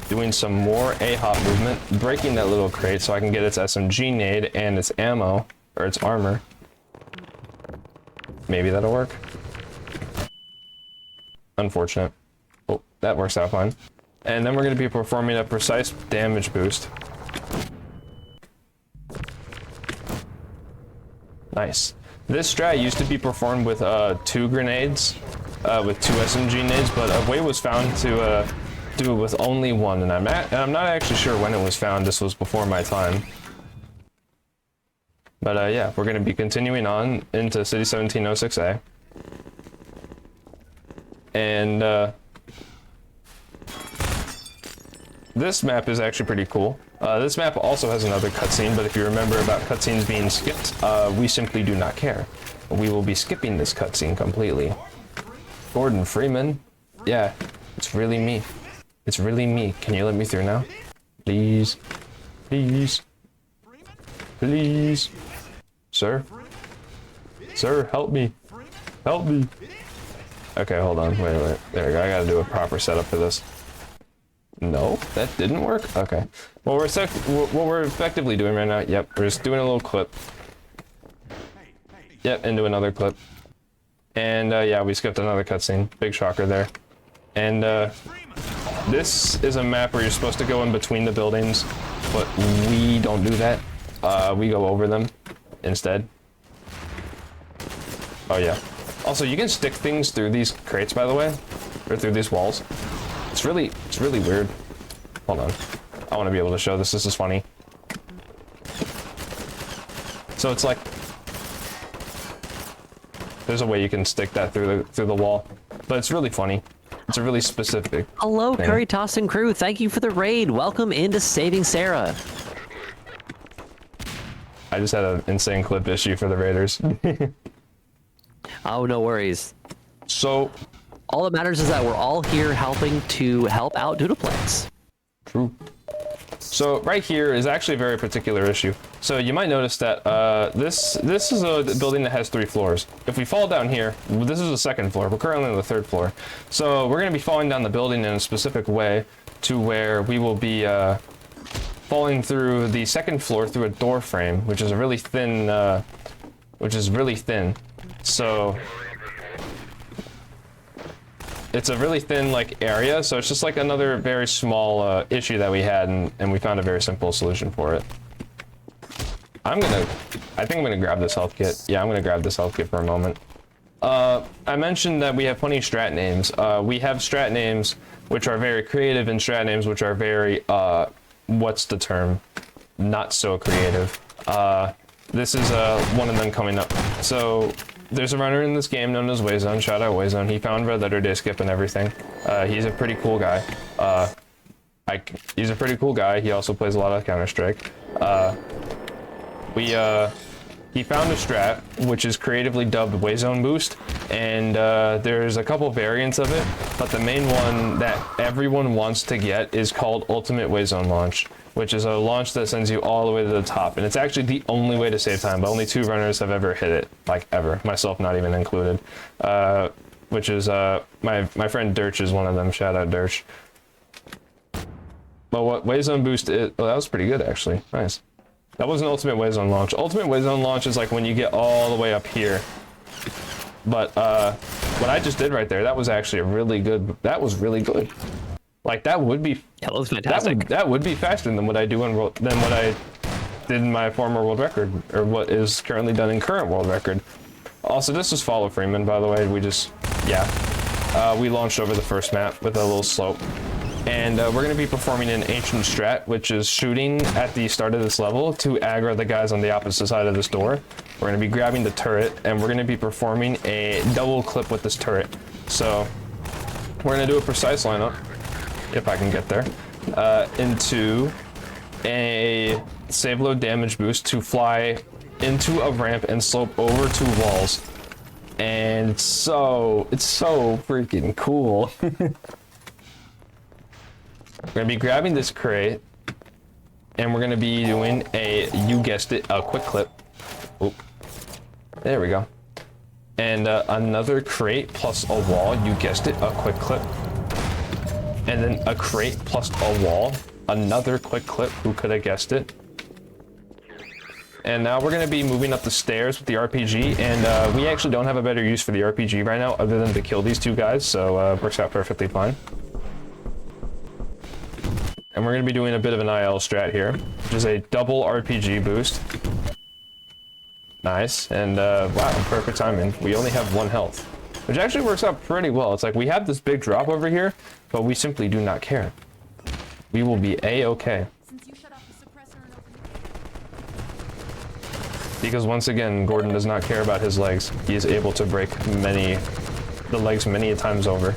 doing some more A-hop movement, breaking that little crate so I can get its SMG nade and its ammo, or its armor. Maybe that'll work. Unfortunate. Oh, that works out fine. And then we're going to be performing a precise damage boost. Nice. This strat used to be performed with 2 grenades, with 2 SMG nades, but a way was found to do it with only 1, and I'm not actually sure when it was found. This was before my time. But yeah, we're going to be continuing on into City 1706A. And this map is actually pretty cool. This map also has another cutscene, but if you remember about cutscenes being skipped, we simply do not care. We will be skipping this cutscene completely. Gordon Freeman? Yeah, it's really me. It's really me. Can you let me through now? Please. Please. Please. Sir? Sir, help me. Help me. Okay, hold on. Wait. There we go. I gotta do a proper setup for this. No, that didn't work? Okay. Well, what we're effectively doing right now, yep, we're just doing a little clip. Yep, into another clip. And yeah, we skipped another cutscene. Big shocker there. And this is a map where you're supposed to go in between the buildings, but we don't do that. We go over them instead. Oh yeah. Also, you can stick things through these crates, by the way, or through these walls. It's really weird. Hold on. I want to be able to show this. This is funny. So it's like there's a way you can stick that through the wall, but it's really funny. It's a really specific. Hello, thing. Curry Tossing crew. Thank you for the raid. Welcome into Saving Sarah. I just had an insane clip issue for the Raiders. Oh, no worries. So All that matters is that we're all here helping to help out Doodleplex. True. So right here is actually a very particular issue. So you might notice that this is a building that has 3 floors. If we fall down here, this is the 2nd floor. We're currently on the 3rd floor. So we're going to be falling down the building in a specific way to where we will be falling through the 2nd floor through a door frame, which is a really thin, So it's a really thin area, so it's just like another very small issue that we had, and we found a very simple solution for it. I think I'm gonna grab this health kit. Yeah, I'm gonna grab this health kit for a moment. I mentioned that we have plenty of strat names. We have strat names which are very creative and strat names which are very, what's the term? Not so creative. This is one of them coming up. So there's a runner in this game known as Wayzone. Shout out Wayzone. He found Red Letter Day Skip and everything. He's a pretty cool guy. He's a pretty cool guy. He also plays a lot of Counter-Strike. He found a strat, which is creatively dubbed Wayzone Boost, and there's a couple variants of it, but the main one that everyone wants to get is called Ultimate Wayzone Launch, which is a launch that sends you all the way to the top, and it's actually the only way to save time, but only 2 runners have ever hit it, like ever, myself not even included, which is, my friend Dirch is one of them, shout out Dirch. But what Wayzone Boost is, oh, that was pretty good actually, nice. That wasn't Ultimate Wayzone Launch. Ultimate Wayzone Launch is like when you get all the way up here. But what I just did right there, that was actually a really good, that was really good. Like that would be, Yeah, that was fantastic. that would be faster than what I do in than what I did in my former world record, or what is currently done in current world record. Also, this is Follow Freeman, by the way. We just, yeah, we launched over the first map with a little slope. And we're going to be performing an ancient strat, which is shooting at the start of this level to aggro the guys on the opposite side of this door. We're going to be grabbing the turret, and we're going to be performing a double clip with this turret. So we're going to do a precise lineup, if I can get there, into a save load damage boost to fly into a ramp and slope over 2 walls. And it's so freaking cool. We're gonna be grabbing this crate, and we're gonna be doing a, you guessed it, a quick clip. Oop. There we go. And another crate plus a wall, you guessed it, a quick clip. And then a crate plus a wall, another quick clip, who could have guessed it. And now we're gonna be moving up the stairs with the RPG, and we actually don't have a better use for the RPG right now other than to kill these 2 guys, so it works out perfectly fine. And we're going to be doing a bit of an IL strat here, which is a double RPG boost. Nice, and wow, perfect timing. We only have 1 health, which actually works out pretty well. It's like we have this big drop over here, but we simply do not care. We will be A-okay. Because once again, Gordon does not care about his legs. He is able to break the legs many times over.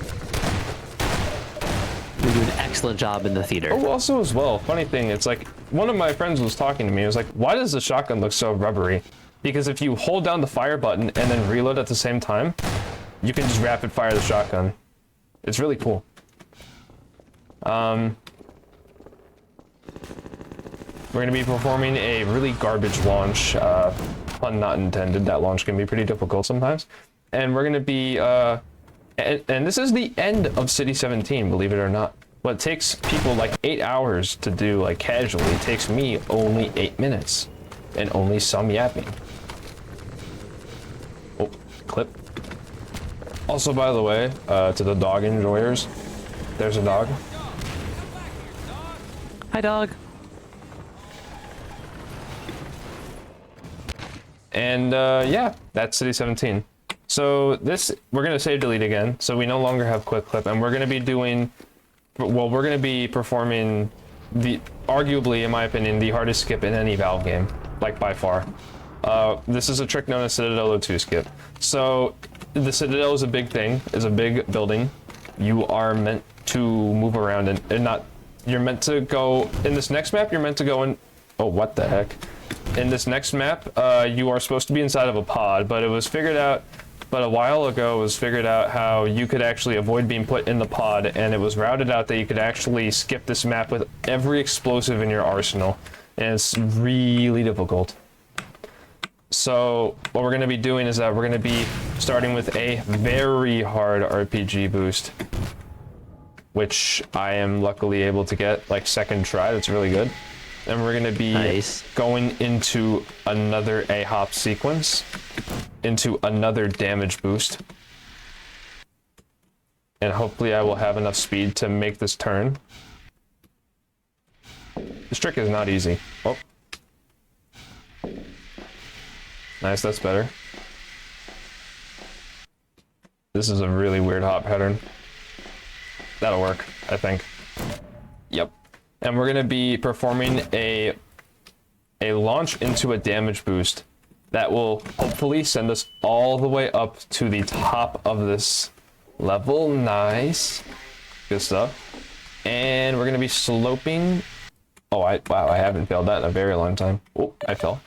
You do an excellent job in the theater. Oh, also as well, funny thing, it's like, one of my friends was talking to me, he was like, why does the shotgun look so rubbery? Because if you hold down the fire button and then reload at the same time, you can just rapid fire the shotgun. It's really cool. We're gonna be performing a really garbage launch, pun not intended, that launch can be pretty difficult sometimes. And we're gonna be, and this is the end of City 17, believe it or not. What takes people like 8 hours to do, like casually, takes me only 8 minutes. And only some yapping. Oh, clip. Also, by the way, to the dog enjoyers, there's a dog. Hi, dog. And yeah, that's City 17. So this, we're gonna save delete again, so we no longer have quick clip, and we're gonna be doing, well, we're gonna be performing the, arguably, in my opinion, the hardest skip in any Valve game, like by far. This is a trick known as Citadel O2 skip. So the Citadel is a big thing, is a big building. You are meant to move around and not, you're meant to go, in this next map, you're meant to go in, oh, what the heck? In this next map, you are supposed to be inside of a pod, but it was figured out, but a while ago it was figured out how you could actually avoid being put in the pod, and it was routed out that you could actually skip this map with every explosive in your arsenal, and it's really difficult. So what we're going to be doing is that we're going to be starting with a very hard RPG boost, which I am luckily able to get like second try. That's really good. And we're going to be going into another A-hop sequence, into another damage boost. And hopefully I will have enough speed to make this turn. This trick is not easy. Oh. Nice, that's better. This is a really weird hop pattern. That'll work, I think. Yep. And we're gonna be performing a launch into a damage boost that will hopefully send us all the way up to the top of this level. Nice. Good stuff. And we're gonna be sloping. Oh, wow, I haven't failed that in a very long time. Oh, I fell.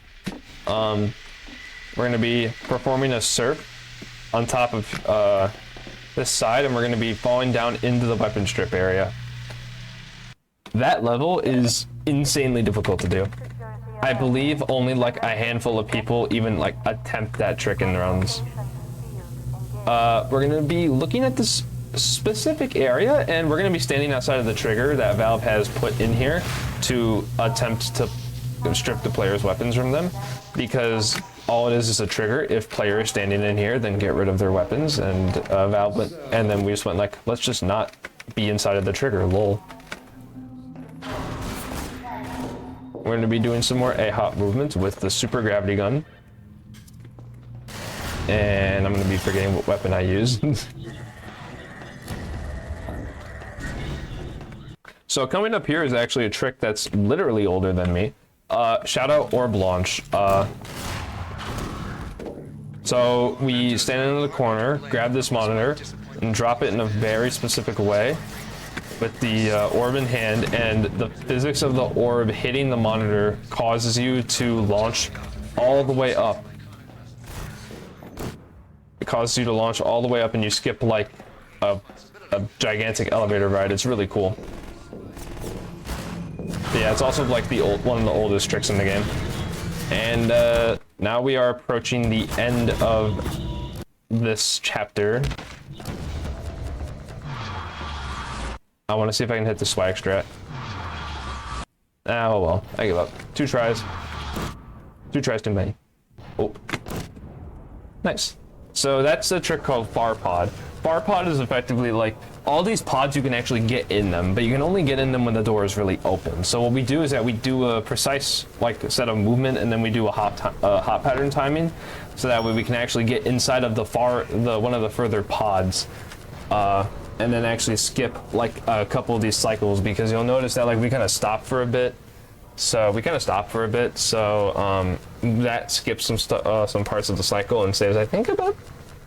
We're gonna be performing a surf on top of this side, and we're gonna be falling down into the weapon strip area. That level is insanely difficult to do. I believe only like a handful of people even like attempt that trick in runs. We're gonna be looking at this specific area, and we're gonna be standing outside of the trigger that Valve has put in here to attempt to strip the player's weapons from them, because all it is a trigger. If player is standing in here, then get rid of their weapons, and Valve went, and then we just went like, let's just not be inside of the trigger, lol. We're going to be doing some more A-hop movements with the super gravity gun. And I'm going to be forgetting what weapon I use. So coming up here is actually a trick that's literally older than me. Shout out orb launch. So we stand in the corner, grab this monitor, and drop it in a very specific way with the orb in hand, and the physics of the orb hitting the monitor causes you to launch all the way up. It causes you to launch all the way up, and you skip like a gigantic elevator ride. It's really cool. But yeah, it's also like one of the oldest tricks in the game. And now we are approaching the end of this chapter. I want to see if I can hit the swag strat. Oh well, I give up. 2 tries. 2 tries too many. Oh. Nice. So that's a trick called far pod. Far pod is effectively like, all these pods you can actually get in them, but you can only get in them when the door is really open. So what we do is that we do a precise like set of movement, and then we do a hop pattern timing, so that way we can actually get inside of one of the further pods. And then actually skip like a couple of these cycles, because you'll notice that like we kind of stop for a bit. So that skips some parts of the cycle and saves, I think, about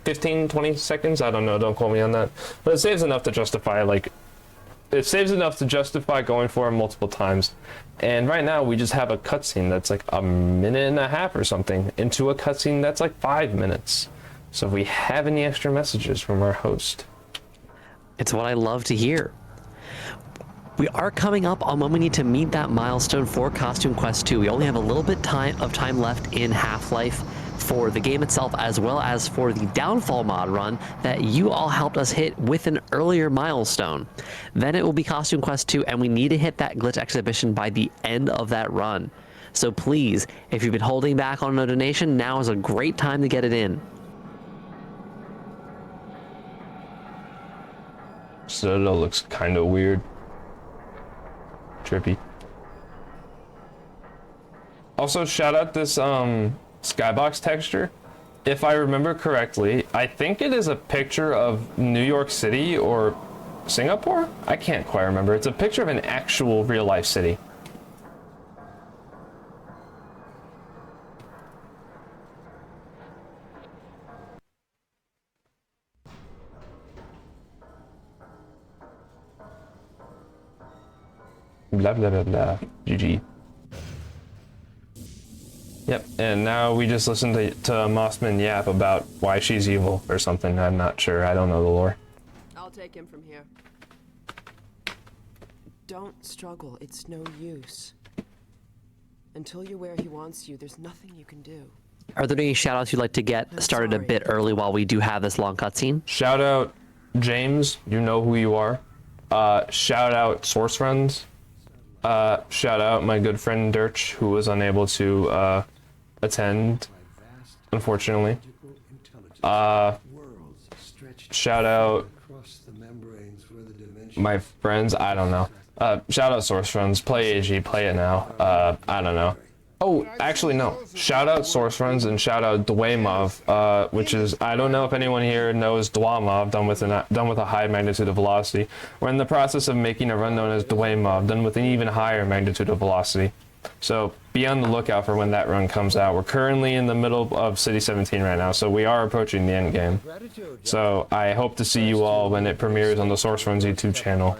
15-20 seconds. I don't know, don't quote me on that, but it saves enough to justify going for it multiple times. And right now we just have a cutscene that's like a minute and a half or something into a cutscene that's like 5 minutes. So if we have any extra messages from our host. It's what I love to hear. We are coming up on when we need to meet that milestone for Costume Quest 2. We only have a little bit of time left in Half-Life for the game itself, as well as for the Downfall mod run that you all helped us hit with an earlier milestone. Then it will be Costume Quest 2, and we need to hit that glitch exhibition by the end of that run. So please, if you've been holding back on a donation, now is a great time to get it in. Citadel looks kind of weird. Trippy. Also, shout out this skybox texture. If I remember correctly, I think it is a picture of New York City or Singapore? I can't quite remember. It's a picture of an actual real-life city. Blah blah blah blah. GG. Yep, and now we just listen to Mossman yap about why she's evil or something. I'm not sure. I don't know the lore. I'll take him from here. Don't struggle. It's no use. Until you're where he wants you, there's nothing you can do. Are there any shout-outs you'd like to get started a bit early while we do have this long cutscene? Shout out James, you know who you are. Shout out Source Friends. Shout out my good friend Dirch, who was unable to attend, unfortunately. Shout out my friends, I don't know. Shout out Source Friends, play AG, play it now. I don't know. Oh, actually no. Shout out Source Friends and shout out Dwaymov, which is, I don't know if anyone here knows Dwamov, done with a high magnitude of velocity. We're in the process of making a run known as Dwaymov, done with an even higher magnitude of velocity. So be on the lookout for when that run comes out. We're currently in the middle of City 17 right now, so we are approaching the end game. So I hope to see you all when it premieres on the Source Friends YouTube channel.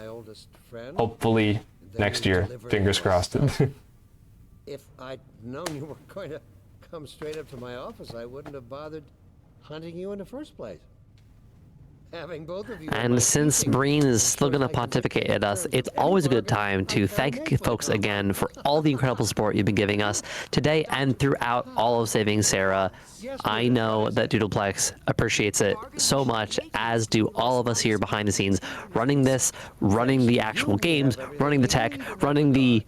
friend. hopefully Then next you year. deliver Fingers your crossed. stuff. If I'd known you were going to come straight up to my office, I wouldn't have bothered hunting you in the first place. Having both of you in my And since keeping Breen is still ensures going I to can pontificate dictate at the us, terms it's of any always a good bargain time I to try to thank make for the folks company. again for all the incredible support you've been giving us today and throughout all of Saving Sarah. I know that Doodleplex appreciates it so much, as do all of us here behind the scenes, running this, running the actual games, running the tech, running the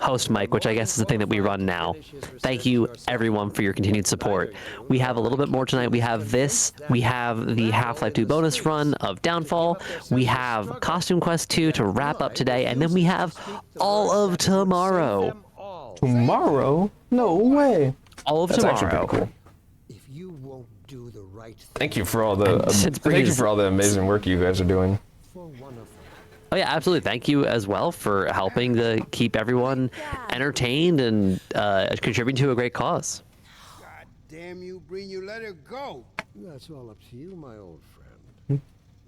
host mic, which I guess is the thing that we run now. Thank you everyone for your continued support. We have a little bit more tonight. We have this, we have the Half-Life 2 bonus run of Downfall, we have Costume Quest 2 to wrap up today, and then we have all of tomorrow. Tomorrow? No way. All of That's tomorrow. actually pretty cool. If you won't do the right thing Thank you for all the since thank you Breeze- for all the amazing work you guys are doing. for one of them. Oh yeah, absolutely. Thank you as well for helping to keep everyone entertained and contributing to a great cause. God damn you, Breen, you let her go. That's all up to you, my old friend.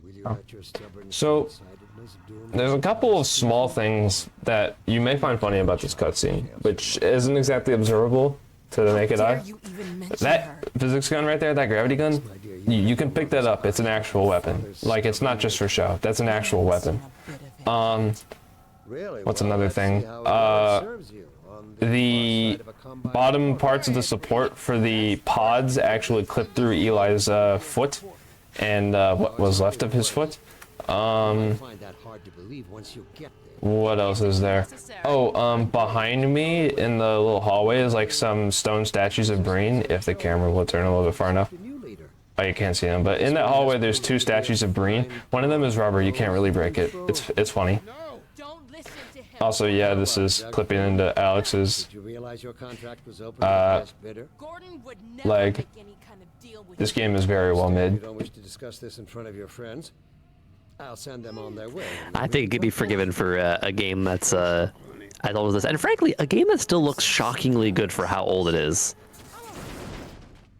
Will you let your stubborn So, short-sightedness doom There's a couple of small things that you may find funny about this cutscene, which isn't exactly observable to the naked eye. That physics gun right there, that gravity gun, you can pick that up. It's an actual weapon. Like, it's not just for show. That's an actual weapon. Really? What's Well, another let's thing? see how it serves you on The far side of a combine bottom sword. parts of the support for the pods actually clip through Eli's foot and what was left of his foot. You'll find that hard to believe once you get there. What else is there? Oh, behind me in the little hallway is like some stone statues of Breen, if the camera will turn a little bit far enough. The new leader. Oh, you can't see them, but in that hallway there's two statues of Breen. One of them is rubber, you can't really break it. It's funny. Don't listen to him. Also, yeah, this is clipping into Alex's Did you realize your contract was open to the best bidder? Gordon would never leg. make any kind of deal with This game is very well You made. don't wish to discuss this in front of your friends? I'll send them on their way. I think it could be forgiven for a game that's as old as this, and frankly, a game that still looks shockingly good for how old it is.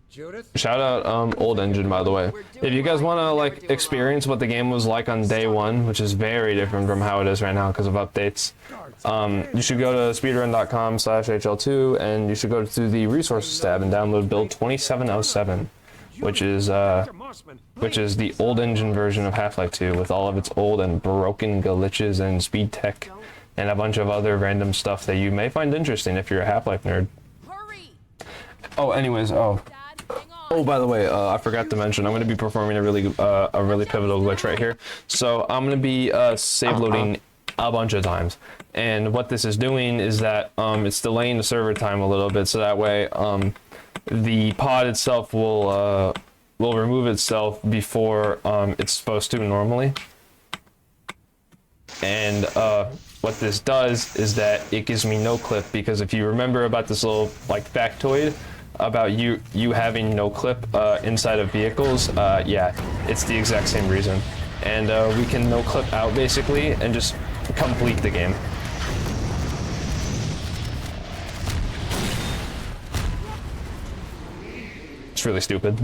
Judith? Shout out Old Engine, by the way. If you guys want to like experience what the game was like on day one, which is very different from how it is right now because of updates, you should go to speedrun.com/HL2 and you should go to the resources tab and download build 2707, which is the Old Engine version of Half-Life 2 with all of its old and broken glitches and speed tech and a bunch of other random stuff that you may find interesting if you're a Half-Life nerd. Hurry, Oh, anyways, Dad. Hang on. Oh, by the way, I forgot to mention, I'm going to be performing a really pivotal glitch right here. So I'm going to be save loading a bunch of times, and what this is doing is that it's delaying the server time a little bit, so that way the pod itself will remove itself before it's supposed to normally. And what this does is that it gives me no clip, because if you remember about this little like factoid about you having no clip inside of vehicles, yeah, it's the exact same reason. And we can no clip out basically and just complete the game. It's really stupid.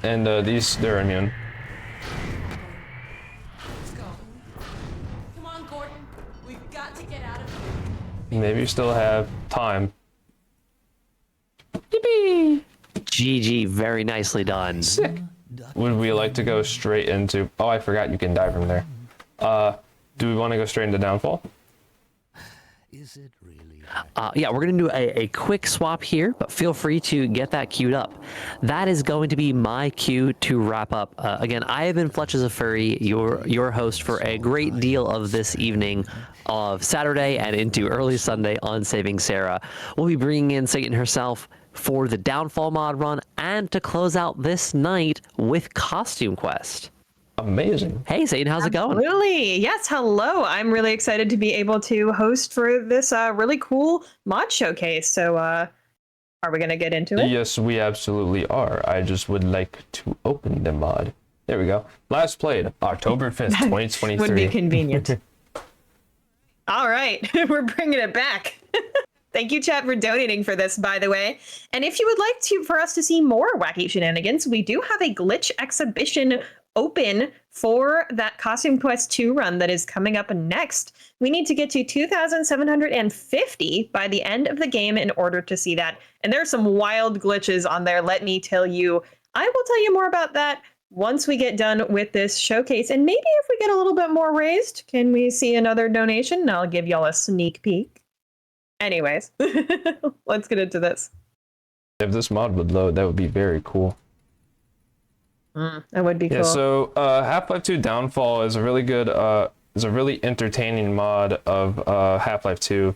And they're immune. Let's go. Come on, Gordon. We've got to get out of here. Maybe you still have time. GG, very nicely done. Sick. Would we like to go straight into... Oh, I forgot you can die from there. Do we want to go straight into Downfall? Is it really? Yeah, we're going to do a quick swap here, but feel free to get that queued up. That is going to be my cue to wrap up. Again, I have been Fletch as a Furry, your host for a great deal of this evening of Saturday and into early Sunday on Saving Sarah. We'll be bringing in Satan herself for the Downfall mod run and to close out this night with Costume Quest. Amazing. Hey, Satan, how's it going? Absolutely. Yes, hello. I'm really excited to be able to host for this really cool mod showcase. So are we going to get into it? Yes, we absolutely are. I just would like to open the mod. There we go. Last played October 5th, 2023. Would be convenient. All right. We're bringing it back. Thank you, chat, for donating for this, by the way. And if you would like for us to see more wacky shenanigans, we do have a glitch exhibition open for that Costume Quest 2 run that is coming up next. We need to get to 2,750 by the end of the game in order to see that. And there are some wild glitches on there, let me tell you. I will tell you more about that once we get done with this showcase. And maybe if we get a little bit more raised, can we see another donation? And I'll give y'all a sneak peek. Anyways, let's get into this. If this mod would load, that would be very cool. That would be cool. Yeah, so Half-Life 2 Downfall is a really good, is a really entertaining mod of Half-Life 2.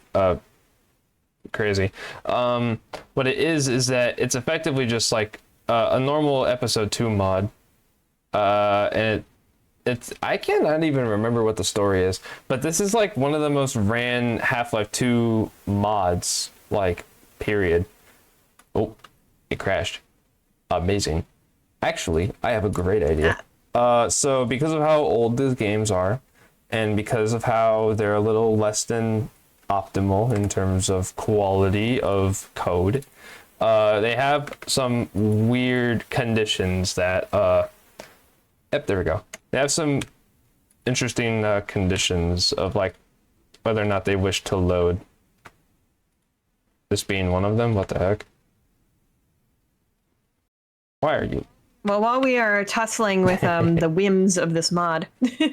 Crazy. What it is that it's effectively just like a normal episode 2 mod. And it's I cannot even remember what the story is, but this is like one of the most ran Half-Life 2 mods, like, period. Oh, it crashed. Amazing. Actually, I have a great idea. So because of how old these games are, and because of how they're a little less than optimal in terms of quality of code, they have some weird conditions that, yep, there we go. They have some interesting conditions of like whether or not they wish to load. This being one of them, what the heck? Why are you? Well, while we are tussling with the whims of this mod,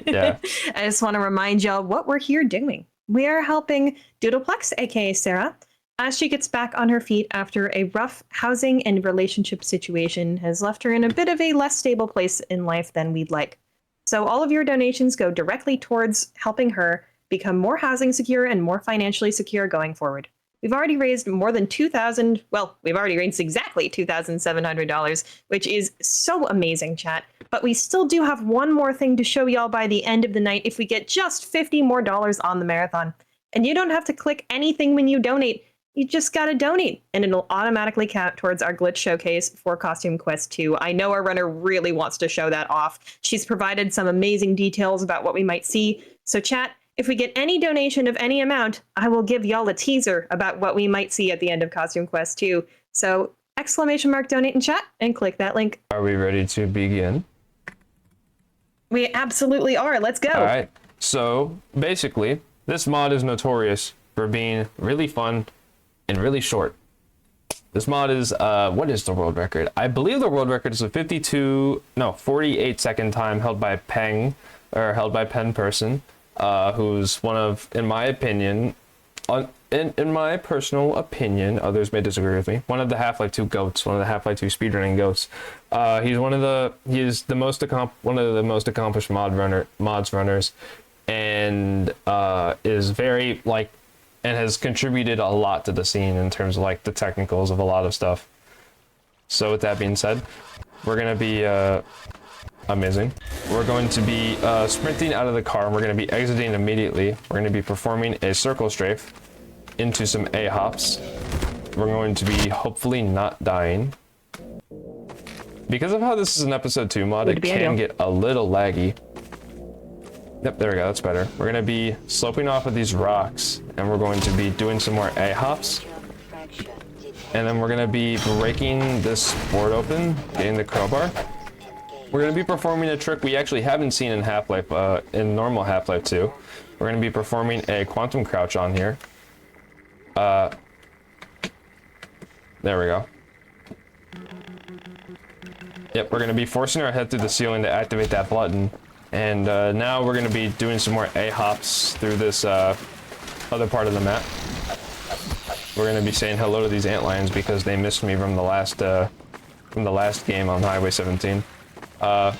Yeah. I just want to remind y'all what we're here doing. We are helping Doodleplex, aka Sarah, as she gets back on her feet after a rough housing and relationship situation has left her in a bit of a less stable place in life than we'd like. So all of your donations go directly towards helping her become more housing secure and more financially secure going forward. We've already raised more than $2,000. Well, we've already raised exactly $2,700, which is so amazing, chat. But we still do have one more thing to show y'all by the end of the night if we get just $50 more on the marathon. And you don't have to click anything when you donate. You just gotta donate, and it'll automatically count towards our glitch showcase for Costume Quest 2. I know our runner really wants to show that off. She's provided some amazing details about what we might see. So chat, if we get any donation of any amount, I will give y'all a teaser about what we might see at the end of Costume Quest 2. So !donate in chat and click that link. Are we ready to begin? We absolutely are. Let's go. All right. So basically, this mod is notorious for being really fun and really short. This mod is, what is the world record? I believe the world record is a 48 second time held by Pen Person, who's one of, in my opinion, in my personal opinion, others may disagree with me, one of the Half-Life 2 goats, one of the Half-Life 2 speedrunning goats. He's one of the most accomplished mods runners, and is very, like, and has contributed a lot to the scene in terms of like the technicals of a lot of stuff. So with that being said, we're gonna be amazing. We're going to be sprinting out of the car. We're gonna be exiting immediately. We're gonna be performing a circle strafe into some A-hops. We're going to be hopefully not dying. Because of how this is an episode 2 mod, it can get a little laggy. Yep, there we go, that's better. We're gonna be sloping off of these rocks, and we're going to be doing some more A-hops. And then we're gonna be breaking this board open, getting the crowbar. We're gonna be performing a trick we actually haven't seen in Half-Life, in normal Half-Life 2. We're gonna be performing a quantum crouch on here. There we go. Yep, we're gonna be forcing our head through the ceiling to activate that button. And now we're going to be doing some more A-hops through this other part of the map. We're going to be saying hello to these antlions because they missed me from the last game on Highway 17. We're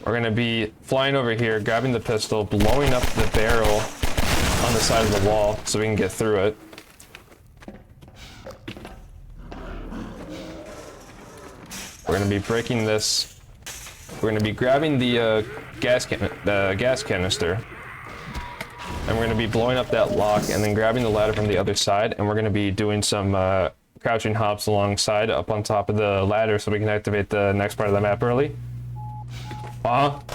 going to be flying over here, grabbing the pistol, blowing up the barrel on the side of the wall so we can get through it. We're going to be breaking this. We're going to be grabbing the gas canister, and we're going to be blowing up that lock and then grabbing the ladder from the other side, and we're going to be doing some crouching hops alongside up on top of the ladder so we can activate the next part of the map early. What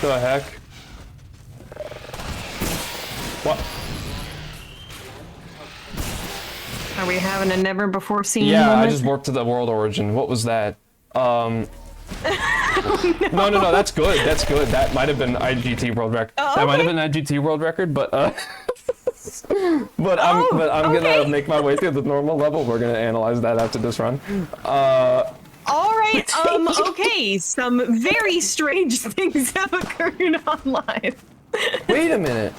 the heck? What? Are we having a never before seen Yeah, moment? I just warped to the world origin. What was that? No, that's good. That's good. That might have been IGT world record. Oh, That might have okay. been IGT world record, but I'm gonna make my way through the normal level. We're gonna analyze that after this run. All right. Okay. Some very strange things have occurred online. Wait a minute.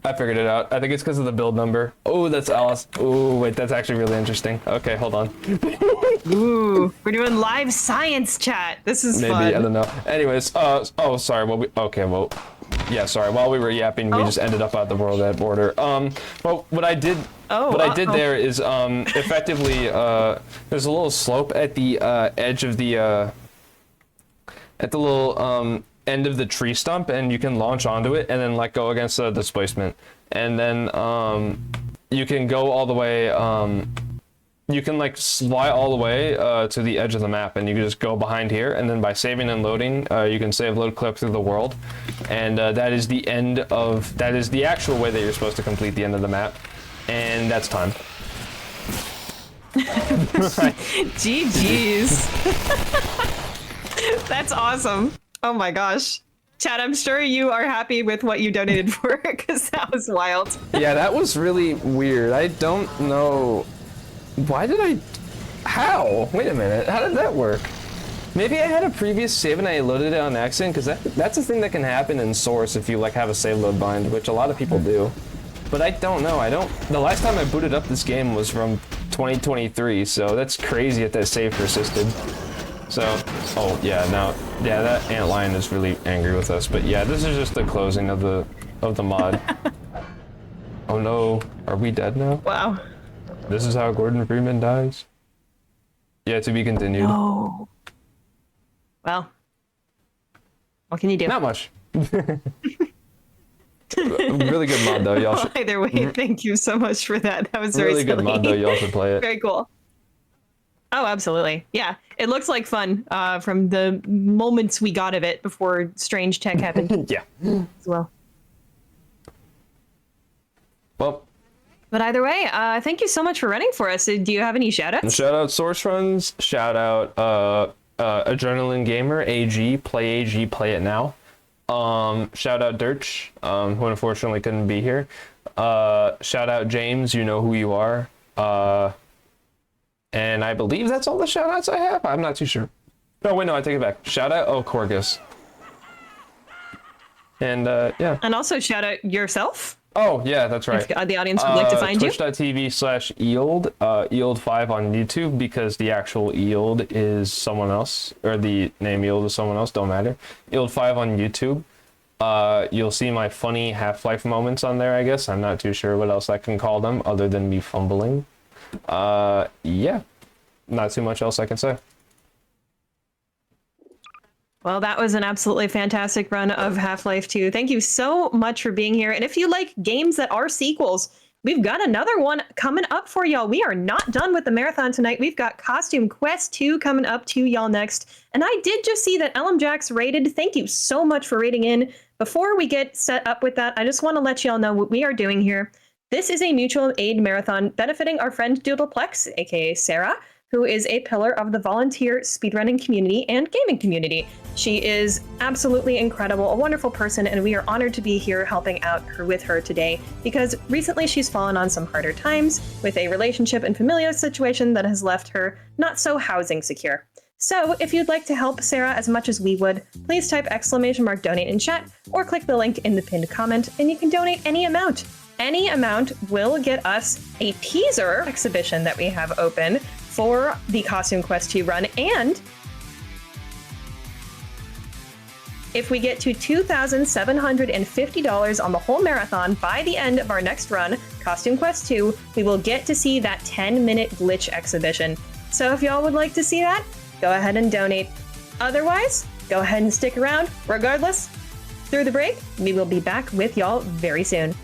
I figured it out. I think it's because of the build number. Oh, that's Alice. Oh, wait, that's actually really interesting. Okay, hold on. Ooh, we're doing live science chat. This is Maybe, fun. I don't know. Anyways, oh, sorry. Yeah, sorry. While we were yapping, we just ended up at the world at border. But what I did there is, effectively, there's a little slope at the, edge of the, at the little, end of the tree stump, and you can launch onto it and then like go against the displacement, and then you can go all the way, you can like fly all the way to the edge of the map, and you can just go behind here, and then by saving and loading, you can save, load, clip through the world, and that is the actual way that you're supposed to complete the end of the map, and that's time. GG's. That's awesome. Oh my gosh. Chad, I'm sure you are happy with what you donated for, because that was wild. Yeah, that was really weird. I don't know. How? Wait a minute. How did that work? Maybe I had a previous save and I loaded it on accident, because that's a thing that can happen in Source if you like have a save load bind, which a lot of people do. But I don't know. The last time I booted up this game was from 2023, so that's crazy if that save persisted. So, that antlion is really angry with us. But yeah, this is just the closing of the mod. Oh no, are we dead now? Wow. This is how Gordon Freeman dies? Yeah, to be continued. Oh. Well, what can you do? Not much. Really good mod though, y'all should. Either way, thank you so much for that. That was very Really good silly. mod though, y'all should play it. Very cool. Oh, absolutely. Yeah, it looks like fun from the moments we got of it before strange tech happened. Yeah. As well. Well, But either way, thank you so much for running for us. Do you have any shout-outs? shout out Source Runs, shout out Adrenaline Gamer, AG, play it now. Shout out Dirch, who unfortunately couldn't be here. Shout out James, you know who you are. And I believe that's all the shout outs I have. I'm not too sure. No, wait, no, I take it back. Shout out, Corgus. And yeah. And also shout out yourself. Oh, yeah, that's right. If the audience would like to find you. Twitch.tv/Eold, Eold5 on YouTube, because the actual Eold is someone else, or the name Eold is someone else, don't matter. Eold5 on YouTube. You'll see my funny Half-Life moments on there, I guess. I'm not too sure what else I can call them other than me fumbling. Yeah, not too much else I can say. Well, that was an absolutely fantastic run of Half-Life 2. Thank you so much for being here. And if you like games that are sequels, we've got another one coming up for y'all. We are not done with the marathon tonight. We've got Costume Quest 2 coming up to y'all next. And I did just see that Ellum Jax rated. Thank you so much for rating in. Before we get set up with that, I just want to let y'all know what we are doing here. This is a mutual aid marathon benefiting our friend Doodleplex, aka Sarah, who is a pillar of the volunteer speedrunning community and gaming community. She is absolutely incredible, a wonderful person, and we are honored to be here helping out with her today, because recently she's fallen on some harder times with a relationship and familial situation that has left her not so housing secure. So if you'd like to help Sarah as much as we would, please type !donate in chat, or click the link in the pinned comment, and you can donate any amount. Any amount will get us a teaser exhibition that we have open for the Costume Quest 2 run, and if we get to $2,750 on the whole marathon by the end of our next run, Costume Quest 2, we will get to see that 10-minute glitch exhibition. So if y'all would like to see that, go ahead and donate. Otherwise, go ahead and stick around. Regardless, through the break, we will be back with y'all very soon.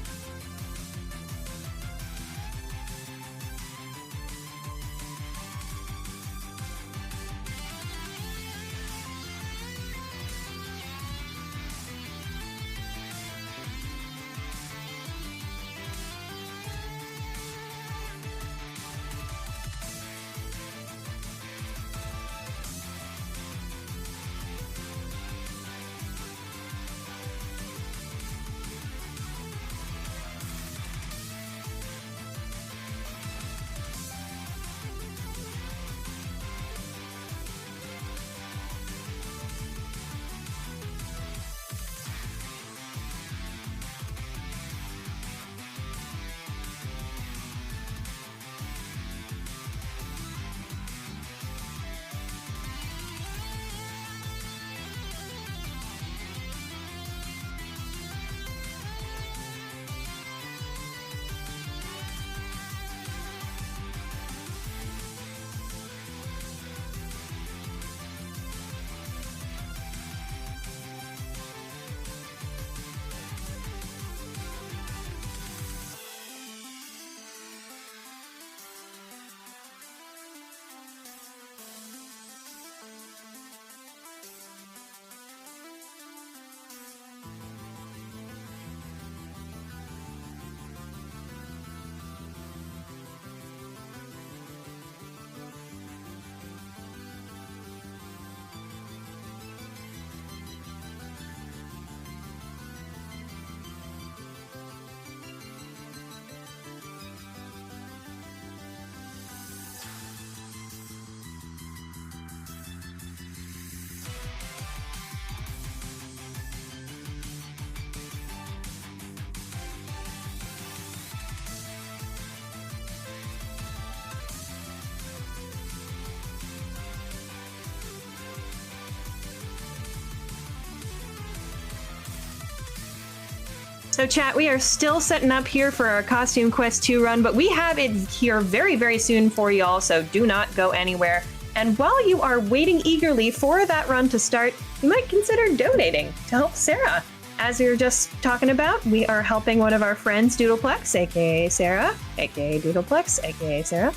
So chat, we are still setting up here for our Costume Quest 2 run, but we have it here very, very soon for y'all, so do not go anywhere. And while you are waiting eagerly for that run to start, you might consider donating to help Sarah. As we were just talking about, we are helping one of our friends, Doodleplex, aka Sarah, aka Doodleplex, aka Sarah.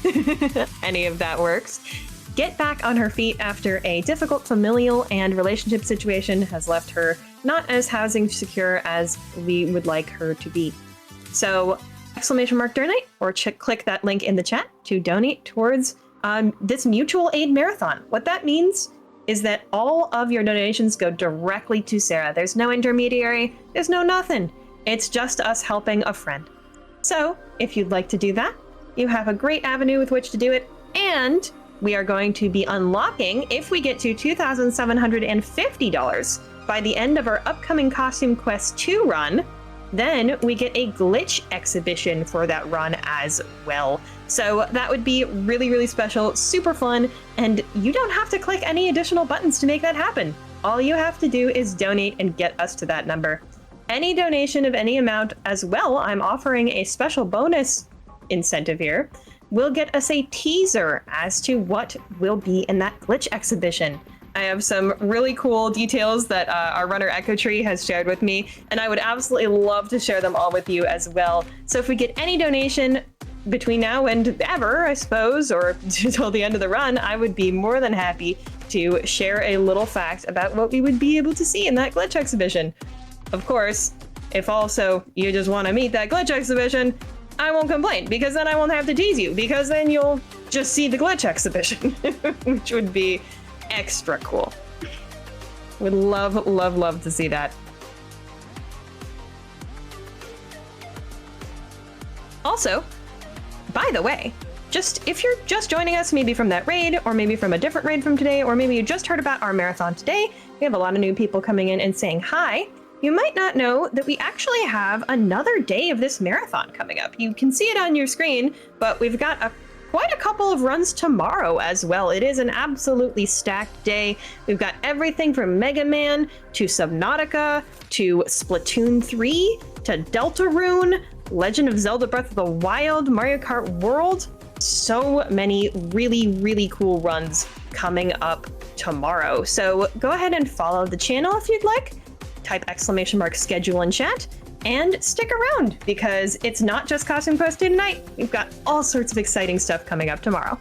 Any of that works. Get back on her feet after a difficult familial and relationship situation has left her not as housing secure as we would like her to be. So, !donate or click that link in the chat to donate towards this mutual aid marathon. What that means is that all of your donations go directly to Sarah. There's no intermediary, there's no nothing. It's just us helping a friend. So, if you'd like to do that, you have a great avenue with which to do it, and we are going to be unlocking, if we get to $2,750 by the end of our upcoming Costume Quest 2 run, then we get a glitch exhibition for that run as well. So that would be really, really special, super fun, and you don't have to click any additional buttons to make that happen. All you have to do is donate and get us to that number. Any donation of any amount as well, I'm offering a special bonus incentive here, will get us a teaser as to what will be in that glitch exhibition. I have some really cool details that our runner Echo Tree has shared with me, and I would absolutely love to share them all with you as well. So if we get any donation between now and ever, I suppose, or until the end of the run, I would be more than happy to share a little fact about what we would be able to see in that glitch exhibition. Of course, if also you just want to meet that glitch exhibition, I won't complain, because then I won't have to tease you, because then you'll just see the glitch exhibition, which would be extra cool. Would love, love, love to see that. Also, by the way, if you're just joining us, maybe from that raid, or maybe from a different raid from today, or maybe you just heard about our marathon today, we have a lot of new people coming in and saying hi. You might not know that we actually have another day of this marathon coming up. You can see it on your screen, but we've got quite a couple of runs tomorrow as well. It is an absolutely stacked day. We've got everything from Mega Man to Subnautica to Splatoon 3 to Deltarune, Legend of Zelda Breath of the Wild, Mario Kart World. So many really, really cool runs coming up tomorrow. So go ahead and follow the channel if you'd like. Type !schedule in chat and stick around, because it's not just Costume Quest 2 tonight. We've got all sorts of exciting stuff coming up tomorrow.